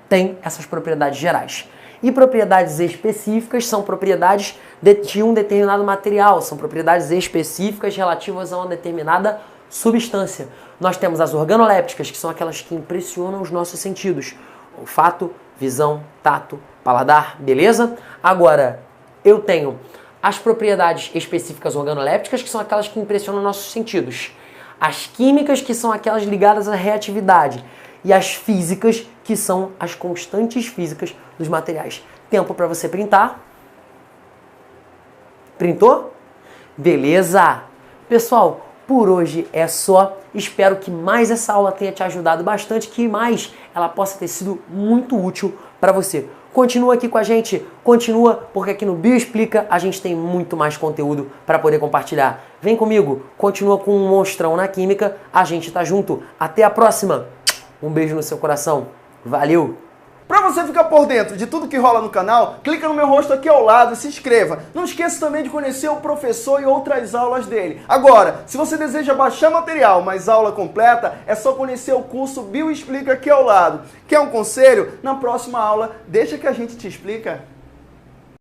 Speaker 1: tem essas propriedades gerais. E propriedades específicas são propriedades de um determinado material, são propriedades específicas relativas a uma determinada substância. Nós temos as organolépticas, que são aquelas que impressionam os nossos sentidos. Olfato, visão, tato, paladar, beleza? Agora, eu tenho as propriedades específicas organolépticas, que são aquelas que impressionam nossos sentidos. As químicas, que são aquelas ligadas à reatividade. E as físicas, que são as constantes físicas dos materiais. Tempo para você printar. Printou? Beleza! Pessoal, por hoje é só. Espero que mais essa aula tenha te ajudado bastante, que mais ela possa ter sido muito útil para você. Continua aqui com a gente, continua, porque aqui no Bioexplica a gente tem muito mais conteúdo para poder compartilhar. Vem comigo, continua com um monstrão na química, a gente tá junto. Até a próxima. Um beijo no seu coração. Valeu!
Speaker 2: Para você ficar por dentro de tudo que rola no canal, clica no meu rosto aqui ao lado e se inscreva. Não esqueça também de conhecer o professor e outras aulas dele. Agora, se você deseja baixar material, mas aula completa, é só conhecer o curso Bioexplica aqui ao lado. Quer um conselho? Na próxima aula, deixa que a gente te explica.